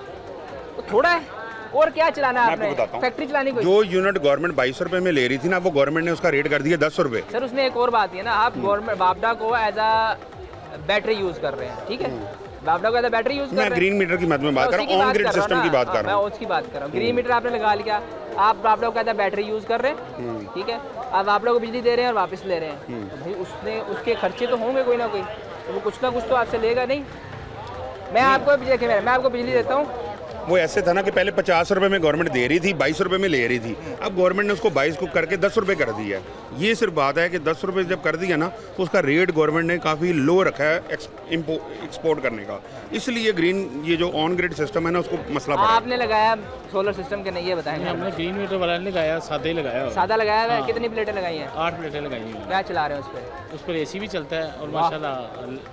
थोड़ा है, और क्या चलाना है आपने? फैक्ट्री चलानी कोई? जो यूनिट गवर्नमेंट 2200 रुपये में ले रही थी ना, वो गवर्नमेंट ने उसका रेट कर दिया 10 रुपये। सर उसमें एक और बात है ना, आप गवर्नमेंट बापडा को एज अ बैटरी यूज कर रहे हैं, ठीक है? बापडा को एज अ बैटरी यूज कर रहे हैं। मैं ग्रीन मीटर की मद में बात कर रहा हूँ, ऑन ग्रिड सिस्टम की बात कर रहा हूँ। मैं उसकी बात कर रहा हूँ। ग्रीन मीटर आपने लगा लिया, आप बापडा को एज अ बैटरी यूज कर रहे हैं, ठीक है? आप बापडा को बिजली दे रहे हैं और वापस ले रहे हैं, तो भाई उसने उसके खर्चे तो होंगे कोई ना कोई, तो वो कुछ ना कुछ तो आपसे लेगा नहीं। मैं आपको बिजली देता हूँ, वो ऐसे था ना कि पहले 50 रुपये में गवर्नमेंट दे रही थी, 22 रुपये में ले रही थी, अब गवर्नमेंट ने उसको 22 को करके 10 रुपये कर दिया है। ये सिर्फ बात है कि 10 रुपये जब कर दिया ना, तो उसका रेट गवर्नमेंट ने काफ़ी लो रखा है एक्सपोर्ट करने का, इसलिए ग्रीन ये जो ऑन ग्रिड सिस्टम है ना, उसको मसला पड़ा। आपने लगाया सोलर सिस्टम के? नहीं, ये बताएंगे। हमने ग्रीन मीटर वाला नहीं लगाया, सादा ही लगाया। सादा लगाया है? कितनी प्लेटें लगाई हैं? 8 प्लेटें लगाई हैं। क्या चला रहे हैं उस पर AC भी चलता है और माशाल्लाह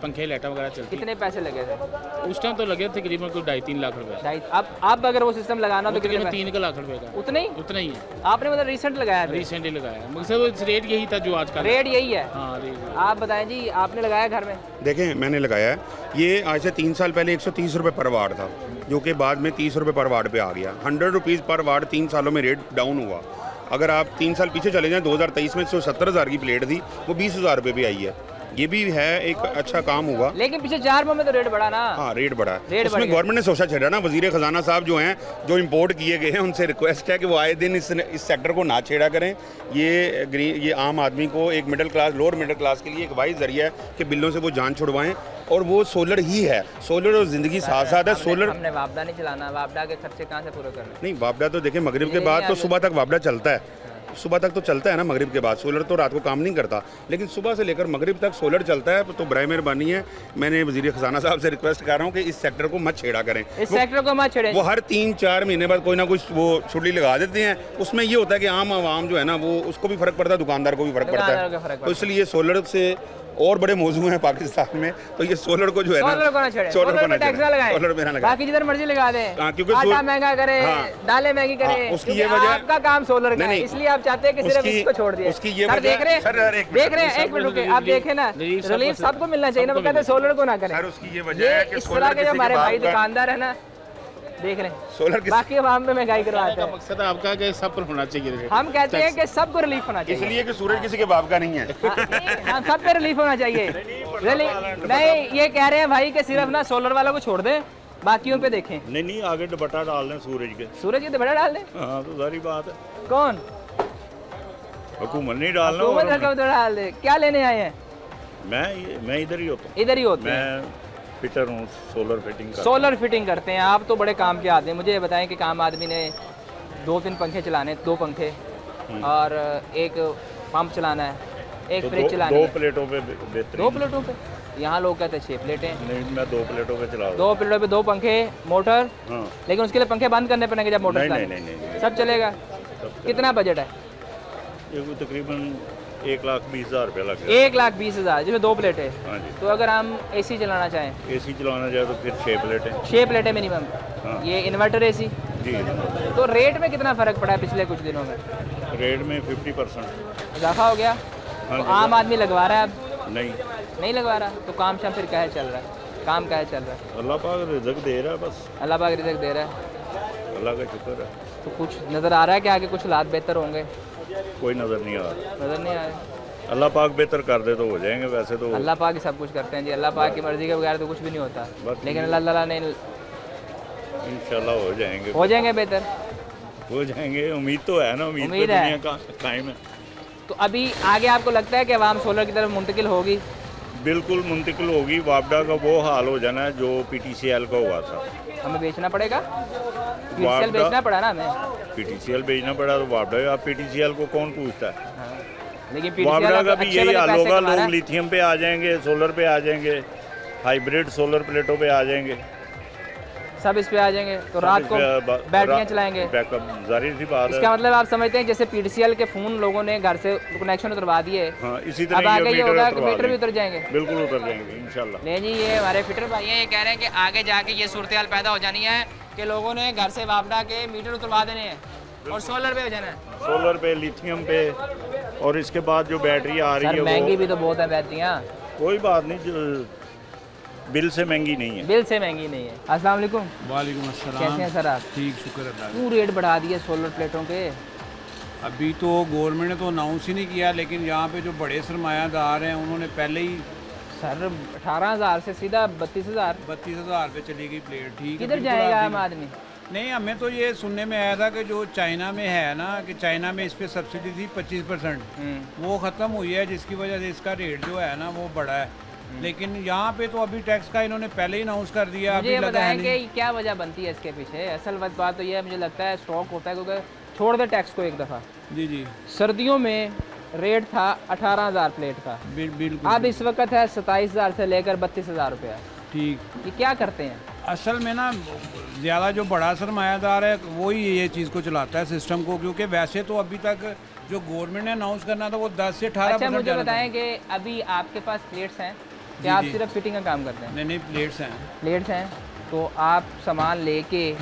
पंखे लाइटें वगैरह चलती है। कितने पैसे लगे थे उस टाइम? तो लगे थे तकरीबन कोई 2.5-3 लाख रुपए। अब अगर वो सिस्टम लगाना तो तकरीबन 3 लाख रुपए का। उतना ही है? आपने मतलब रिसेंट लगाया? रिसेंटली लगाया, मगर रेट यही था जो आज का रेट यही है। हाँ, आप बताएं जी, आपने लगाया घर में? देखें मैंने लगाया है, ये आज से 3 साल पहले 130 रुपये पर वाट था, जो कि बाद में 30 रुपये पर वाट पे आ गया। 100 रुपीज़ पर वाट 3 सालों में रेट डाउन हुआ। अगर आप 3 साल पीछे चले जाएं, 2023 में 170,000 की प्लेट थी, वो 20,000 रुपये भी आई है। ये भी है एक अच्छा काम हुआ, लेकिन पिछले 4 माह में तो रेट बढ़ा ना। हाँ रेट बढ़ा है, उसमें गवर्नमेंट ने सोचा छेड़ा ना। वजीर खजाना साहब जो हैं, जो इंपोर्ट किए गए हैं, उनसे रिक्वेस्ट है कि वो आए दिन इस सेक्टर को ना छेड़ा करें। ये आम आदमी को, एक middle class, lower middle class के लिए एक वाइज जरिया है कि बिलों से वो जान छुड़वाएं, और वो सोलर ही है। सोलर और ज़िंदगी साथ साथ है। सोलर हमने वापडा नहीं चलाना, वापडा के खर्चे कहाँ से पूरे करने? नहीं, वापडा तो देखिए मगरिब के बाद तो सुबह तक वापडा चलता है, सुबह तक तो चलता है ना, मगरिब के बाद। सोलर तो रात को काम नहीं करता, लेकिन सुबह से लेकर मगरिब तक सोलर चलता है। तो बराए मेहरबानी है, मैंने वजीर खजाना साहब से रिक्वेस्ट कर रहा हूँ कि इस सेक्टर को मत छेड़ा करें। इस सेक्टर को मत छेड़ें। वो हर 3-4 महीने बाद कोई ना कुछ वो छुट्टी लगा देते हैं। उसमें ये होता है कि आम आवाम जो है ना, वो उसको भी फ़र्क पड़ता है, दुकानदार को भी फ़र्क पड़ता है। तो इसलिए सोलर से और बड़े मौजू हैं पाकिस्तान में, तो ये सोलर को जो है ना, सोलर को ना छेड़े, सोलर पे टैक्स ना लगाएं, सोलर पे ना लगाएं, बाकी जिधर मर्जी लगा दें। क्योंकि आटा महंगा करें, दालें महंगी करें, उसकी ये वजह, आपका काम सोलर का है, इसलिए आप चाहते हैं कि सिर्फ इसको छोड़ दिए। उसकी ये वजह, देख रहे हैं, एक मिनट रुके, आप देखें ना, रिलीफ सबको मिलना चाहिए ना, वो कहते हैं सोलर को ना करें। उसकी ये वजह है कि इस तरह के जो हमारे भाई दुकानदार है ना, देख रहे हैं, सोलर बाकी आवाम में महंगाई करवाते हैं। मकसद आपका कि सब पर होना चाहिए। हम कहते हैं कि सबको रिलीफ होना चाहिए, इसलिए कि सूरज किसी के बाप का नहीं है। सब पे रिलीफ होना चाहिए। नहीं, ये कह रहे हैं भाई कि सिर्फ ना सोलर वालों को छोड़ दें, बाकियों पे देखें। नहीं, आगे दुपट्टा डाल दें सूरज के। सूरज के दुपट्टा डाल दें? हाँ, तो सारी बात है। कौन? हुकूमत नहीं डालना। हुकूमत का डाल दे। क्या लेने आए हैं? मैं इधर ही होता हूँ। इधर ही होते हैं? मैं फिटर हूँ, सोलर फिटिंग। सोलर फिटिंग करते हैं आप, तो बड़े काम के आदमी। मुझे ये बताएं कि काम आदमी ने 2-3 पंखे चलाने, 2 पंखे, और एक पंप चलाना है, एक तो फ्रिज चलानी दो है। प्लेटों पे बेहतर। 2 प्लेटों पे? यहाँ लोग कहते हैं 6 प्लेटें। नहीं, मैं 2 प्लेटों पे चला 2 प्लेटों पे 2 पंखे, मोटर। हाँ। लेकिन उसके लिए पंखे बंद करने पड़ेंगे जब मोटर नहीं, चलाएं। नहीं। सब चलेगा। कितना बजट है? ये कोई तकरीबन 1,20,000 रुपया लग 1,20,000 जिसमें 2 प्लेटें। हाँ जी। तो अगर हम एसी चलाना चाहें? एसी चलाना चाहे तो फिर 6 प्लेटें। 6 प्लेटें मिनिमम। हाँ। ये इन्वर्टर एसी। जी। तो रेट में कितना फ़र्क पड़ा है पिछले कुछ दिनों में? रेट में 50% इजाफा हो गया। हाँ तो जी। आम आदमी लगवा रहा है अब? नहीं लगवा रहा। तो काम शाम फिर क्या चल रहा है? काम क्या चल रहा है? अल्लाह पाक रिज़्क दे रहा है बस। अल्लाह पाक रिज़्क दे रहा है। अल्लाह का शुक्र है। तो कुछ नज़र आ रहा है कि आगे कुछ हालात बेहतर होंगे? कोई नज़र नहीं आ रहा। नज़र नहीं आ रहा। अल्लाह पाक बेहतर कर दे तो हो जाएंगे, वैसे तो अल्लाह पाक ही सब कुछ करते हैं जी। अल्लाह पाक की मर्ज़ी के बगैर तो कुछ भी नहीं होता। लेकिन अल्लाह ताला ने इंशाल्लाह हो जाएंगे। हो जाएंगे बेहतर। हो जाएंगे, उम्मीद तो है ना। उम्मीद उम्मीद पे है। दुनिया का कायम है। तो अभी आगे आपको लगता है कि आवाम सोलर की तरफ मुंतकिल होगी? बिल्कुल मुंतकिल होगी। वापडा का वो हाल हो जाना है जो PTCL का हुआ था। हमें बेचना पड़ेगा? PTCL बेचना पड़ा ना हमें। PTCL बेचना पड़ा तो वापडा। अब PTCL को कौन पूछता है? लेकिन वापडा का भी यही हाल होगा। लोग लिथियम लिथियम पे आ जाएंगे, सोलर पे आ जाएंगे, हाइब्रिड सोलर प्लेटों पे आ जाएंगे, सब इस पे आ जाएंगे। तो रात को बैटरियाँ चलाएंगे। बैकअप जाहिर सी बात है। इसका मतलब आप समझते हैं जैसे PTCL के फ़ोन लोगों ने घर से कनेक्शन उतरवा दिए। हाँ, इसी अब आगे ये होगा कि मीटर भी उतर जाएंगे। बिल्कुल उतर जाएंगे इंशाल्लाह। नहीं जी, ये हमारे फिटर भाई हैं, ये कह रहे हैं कि आगे जाके ये सूरत हाल पैदा हो जानी है कि लोगों ने घर से वापडा के मीटर उतरवा देने हैं और सोलर पे हो जाना है। सोलर पे, लिथियम पे, और इसके बाद जो बैटरी आ रही है महंगी भी तो बहुत है बैटरियाँ। कोई बात नहीं, जो बिल से महंगी नहीं है। बिल से महंगी नहीं है। अस्सलाम वालेकुम। वालेकुम अस्सलाम। कैसे हैं सर आप? ठीक, शुक्र अल्लाह का। क्यों रेट बढ़ा दिए सोलर प्लेटों के? अभी तो गवर्नमेंट ने तो अनाउंस ही नहीं किया, लेकिन यहाँ पे जो बड़े सरमायादार हैं उन्होंने पहले ही सर 18,000 से सीधा 32,000 पे चली गई प्लेट। ठीक है, किधर जाएगा आम आदमी? नहीं, हमें तो ये सुनने में आया था कि जो चाइना में है ना, कि चाइना में इस पे सब्सिडी थी 25%, वो ख़त्म हुई है, जिसकी वजह से इसका रेट जो है ना वो बढ़ा है। लेकिन यहाँ पे तो अभी टैक्स का इन्होंने पहले ही अनाउंस कर दिया। मुझे बताएं कि क्या वजह बनती है इसके पीछे? असल बात तो ये है, मुझे लगता है स्टॉक होता है, क्योंकि छोड़ दे टैक्स को एक दफ़ा। जी। सर्दियों में रेट था 18,000 प्लेट का। बिल्कुल। अब इस वक्त है 27,000 से लेकर 32,000 रुपया। ठीक। ये क्या करते हैं? असल में ना ज़्यादा जो बड़ा सरमायादार है वही ये चीज़ को चलाता है सिस्टम को, क्योंकि वैसे तो अभी तक जो गवर्नमेंट ने अनाउंस करना था वो 10 से 18%। अच्छा, मुझे बताएं कि अभी आपके पास प्लेट्स हैं कि आप सिर्फ फिटिंग का काम करते हैं? नहीं, प्लेट्स हैं। प्लेट्स हैं तो आप सामान लेके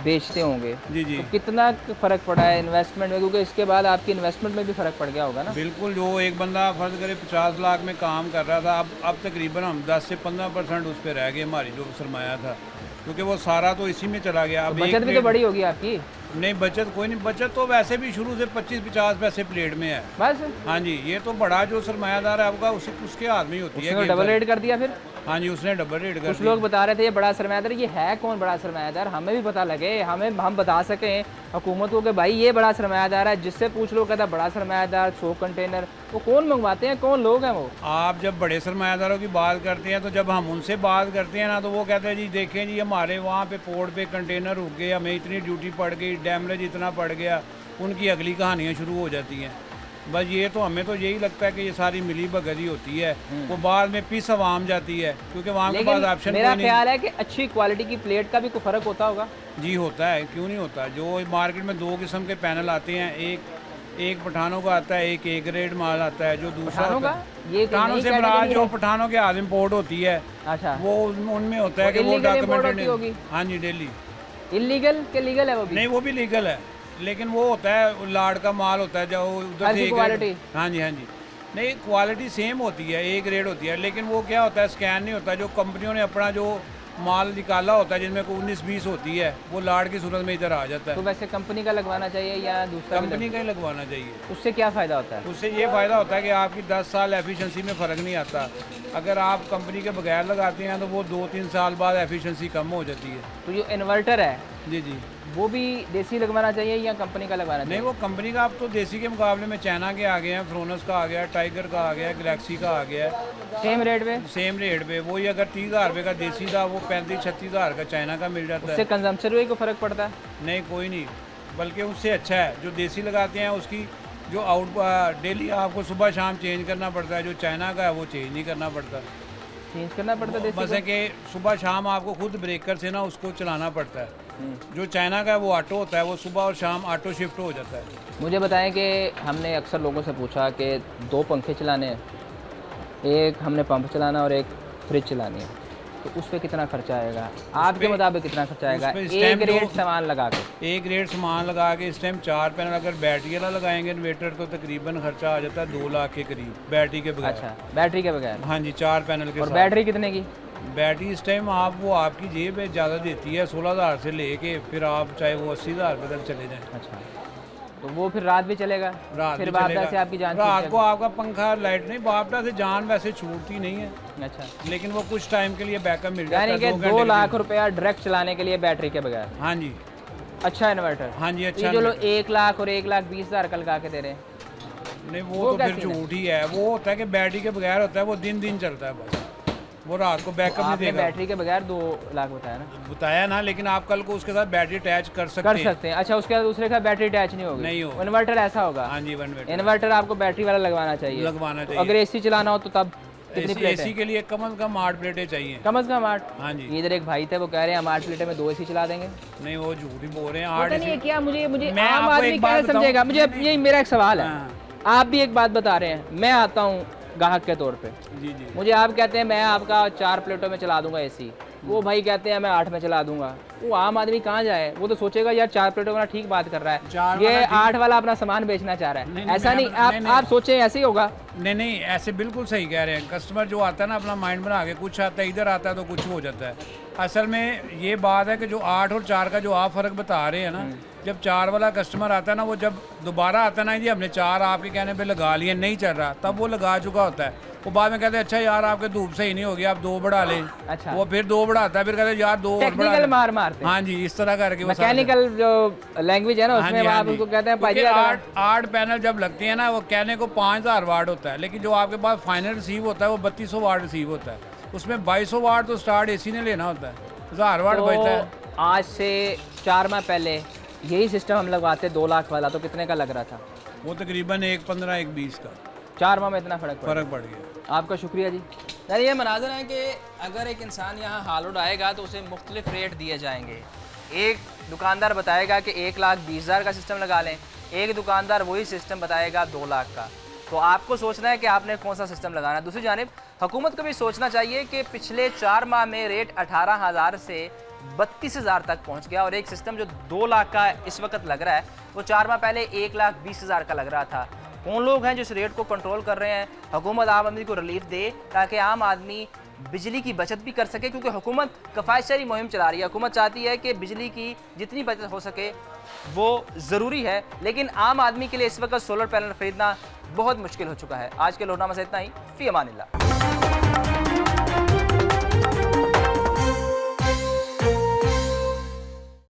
बेचते होंगे। जी। तो कितना फ़र्क पड़ा है इन्वेस्टमेंट में? क्योंकि इसके बाद आपकी इन्वेस्टमेंट में भी फ़र्क पड़ गया होगा ना? बिल्कुल। जो एक बंदा फ़र्ज करे 50 लाख में काम कर रहा था, अब तकरीबन हम 10 से 15% उस पर रह गए हमारी जो सरमाया था, क्योंकि वो सारा तो इसी में चला गया। अब बचत भी तो बड़ी होगी आपकी। नहीं, बचत कोई नहीं। बचत तो वैसे भी शुरू से 25-50 पैसे प्लेट में है बस। हाँ जी, ये तो बड़ा जो सरमायादार है आपका उसके हाथ में ही होती है। डबल रेट कर दिया फिर? हाँ जी, उसने डबल रेट कर दिया। कुछ लोग बता रहे थे ये बड़ा सरमायादार। ये है कौन बड़ा सरमायादार? हमें भी पता लगे, हम बता सकें हुकूमत को कि भाई ये बड़ा सरमायादार है। जिससे पूछ लो कहता बड़ा सरमायादार 100 कंटेनर। वो कौन मंगवाते हैं, कौन लोग हैं वो? आप जब बड़े सरमायादारों की बात करते हैं तो जब हम उनसे बात करते हैं ना, तो वो कहते हैं जी देखें जी हमारे वहाँ पे पोर्ट पे कंटेनर रुक गए, हमें इतनी ड्यूटी पड़ गई, डैमेज इतना पड़ गया। उनकी अगली कहानियाँ शुरू हो जाती हैं। बस ये तो हमें तो यही लगता है कि ये सारी मिली भगत ही होती है। वो बाद में पीस आवाम जाती है, क्योंकि वहाँ के पास ऑप्शन मेरा ख्याल है कि अच्छी क्वालिटी की प्लेट का भी कोई फ़र्क होता होगा। जी होता है, क्यों नहीं होता। जो मार्केट में 2 किस्म के पैनल आते हैं, एक पठानों का आता है, एक A ग्रेड माल आता है। जो दूसरा पठानों से बड़ा जो पठानों के हाथ इम्पोर्ट होती है, अच्छा, वो उनमें होता है कि वो डॉक्यूमेंटेड। हाँ जी, डेली। इलीगल के लीगल है वो भी? नहीं, वो भी लीगल है, लेकिन वो होता है लाड का माल होता है जो उधर से। क्वालिटी? हाँ जी। नहीं, क्वालिटी सेम होती है, A ग्रेड होती है, लेकिन वो क्या होता है स्कैन नहीं होता। जो कंपनियों ने अपना जो माल निकाला होता है जिसमें को 19-20 होती है, वो लाड की सूरत में इधर आ जाता है। तो वैसे कंपनी का लगवाना चाहिए या दूसरा? कंपनी का ही लगवाना चाहिए। उससे क्या फ़ायदा होता है? उससे ये फ़ायदा होता है कि आपकी 10 साल एफिशिएंसी में फ़र्क नहीं आता। अगर आप कंपनी के बगैर लगाते हैं तो वो 2-3 साल बाद एफिशिएंसी कम हो जाती है। तो जो इन्वर्टर है जी, वो भी देसी लगवाना चाहिए या कंपनी का लगवाना चाहिए? नहीं, वो कंपनी का। अब तो देसी के मुकाबले में चाइना के आ गए हैं, फ्रोनस का आ गया, टाइगर का आ गया, गैलेक्सी का आ गया है। सेम रेट पे? सेम रेट पे। वही अगर 30,000 रुपये का देसी था, वो 35-36,000 का चाइना का मिल जाता है। उससे कंजम्पशन में कोई फ़र्क पड़ता है? नहीं, कोई नहीं। बल्कि उससे अच्छा है। जो देसी लगाते हैं उसकी जो डेली आपको सुबह शाम चेंज करना पड़ता है, जो चाइना का है वो चेंज नहीं करना पड़ता। चेंज करना पड़ता है बस है कि सुबह शाम आपको खुद ब्रेकर से ना उसको चलाना पड़ता है। जो चाइना का है वो ऑटो होता है, वो सुबह और शाम ऑटो शिफ्ट हो जाता है। मुझे बताएं कि हमने अक्सर लोगों से पूछा कि 2 पंखे चलाने हैं, एक हमने पंप चलाना और एक फ्रिज चलानी है, तो उस पर कितना खर्चा आएगा? आपके मुताबिक कितना खर्चा आएगा एक रेट सामान लगा के? एक रेट सामान लगा के इस टाइम 4 पैनल अगर बैटरी वाला लगाएंगे इन्वर्टर तो तकरीबन खर्चा आ जाता है 2 लाख के करीब बैटरी के बगैर। अच्छा, बैटरी के बगैर? हाँ जी, 4 पैनल के और साथ। बैटरी कितने की? बैटरी इस टाइम आप वो आपकी जेब है ज़्यादा देती है, 16,000 से लेके फिर आप चाहे वो 80,000 रुपये तक चले जाएँ। अच्छा, तो वो फिर रात भी चलेगा? रात फिर भी बापडा चलेगा। से आपकी जान रात को आपका पंखा लाइट नहीं, बापडा से जान वैसे छूटती नहीं है। अच्छा, लेकिन वो कुछ टाइम के लिए बैकअप मिल जाता है। यानी कि 2 लाख रुपया डायरेक्ट चलाने के लिए बैटरी के बगैर? हाँ जी। अच्छा इन्वर्टर? हाँ जी, अच्छा। ये जो लोग 1 लाख और 1,20,000 का लगा के दे रहे हैं, नहीं वो तो फिर झूठ ही है। वो होता है कि बैटरी के बगैर होता है, वो दिन दिन चलता है बस, वो रात को बैकअप नहीं देगा। बैटरी के बगैर 2 लाख बताया ना? बताया ना, लेकिन आप कल को उसके साथ बैटरी अटैच कर सकते हैं। अच्छा, उसके बाद दूसरे का बैटरी अटैच नहीं होगी? नहीं होगा। इन्वर्टर ऐसा होगा? हाँ जी, इन्वर्टर आपको बैटरी वाला लगवाना चाहिए। अगर एसी चलाना हो तो तब कितनी प्लेट? एसी के लिए कम से कम 8 प्लेटें चाहिए। कम से कम 8? हाँ जी। इधर एक भाई थे, वो कह रहे हैं हम 8 प्लेटें में 2 एसी चला देंगे। नहीं, वो झूठ ही बोल रहे हैं। 8 नहीं क्या मुझे मैं आम आदमी क्या समझेगा? मुझे यही मेरा एक सवाल है। आप भी एक बात बता रहे हैं, मैं आता हूँ ग्राहक के तौर पे, जी जी, मुझे आप कहते हैं मैं आपका 4 प्लेटों में चला दूंगा एसी, वो भाई कहते हैं मैं 8 में चला दूंगा। वो आम आदमी कहाँ जाए? वो तो सोचेगा यार 4 प्लेटों वाला ठीक बात कर रहा है, ये 8 वाला अपना सामान बेचना चाह रहा है। ऐसा नहीं, आप सोचें ऐसे ही होगा? नहीं, ऐसे बिल्कुल सही कह रहे हैं। कस्टमर जो आता है ना अपना माइंड बना के, कुछ आता है इधर आता है तो कुछ हो जाता है। असल में ये बात है कि जो 8 और 4 का जो आप फ़र्क बता रहे हैं ना, जब 4 वाला कस्टमर आता है ना, वो जब दोबारा आता है ना, जी हमने 4 आपके कहने पे लगा लिए, नहीं चल रहा, तब वो लगा चुका होता है। वो बाद में कहते हैं अच्छा यार आपके धूप सही नहीं हो गया, आप 2 बढ़ा लें। अच्छा, वो फिर 2 बढ़ाता है, फिर कहते हैं यार 2 और बढ़ा लें। मार मारते। हाँ जी, इस तरह करके मैकेनिकल जो लैंग्वेज है ना उसमें आप उनको कहते हैं भाई 8 पैनल जब लगते हैं ना, वो कहने को 5000 वाट होता है, लेकिन जो आपके पास फाइनल रिसीव होता है वो 3200 वाट रिसीव होता है। उसमें 2200 वाट तो स्टार्ट एसी ने लेना होता है, 1000 वाट बचता है। आज से 4 माह पहले यही सिस्टम हम लगवाते 2 लाख वाला, तो कितने का लग रहा था? वो तकरीबन 1.15 1.20 का। 4 माह में इतना फ़र्क पड़ गया। आपका शुक्रिया जी। यार ये मनाज़र है कि अगर एक इंसान यहाँ हाल आएगा तो उसे मुख्तलिफ रेट दिए जाएंगे। एक दुकानदार बताएगा कि 1,20,000 का सिस्टम लगा लें, एक दुकानदार वही सिस्टम बताएगा 2 लाख का। तो आपको सोचना है कि आपने कौन सा सिस्टम लगाना है। दूसरी जानिब हुकूमत को भी सोचना चाहिए कि पिछले 4 माह में रेट 18,000 से 32,000 तक पहुँच गया, और एक सिस्टम जो 2 लाख का इस वक्त लग रहा है वो 4 माह पहले 1,20,000 का लग रहा था। कौन लोग हैं जो इस रेट को कंट्रोल कर रहे हैं? हुकूमत आम आदमी को रिलीफ दे ताकि आम आदमी बिजली की बचत भी कर सके, क्योंकि हुकूमत किफ़ायतशरी मुहिम चला रही है। हुकूमत चाहती है कि बिजली की जितनी बचत हो सके वो ज़रूरी है, लेकिन आम आदमी के लिए इस वक्त सोलर पैनल ख़रीदना बहुत मुश्किल हो चुका है। आज के लोहनामा से इतना ही। फ़ी अमानिल्लाह।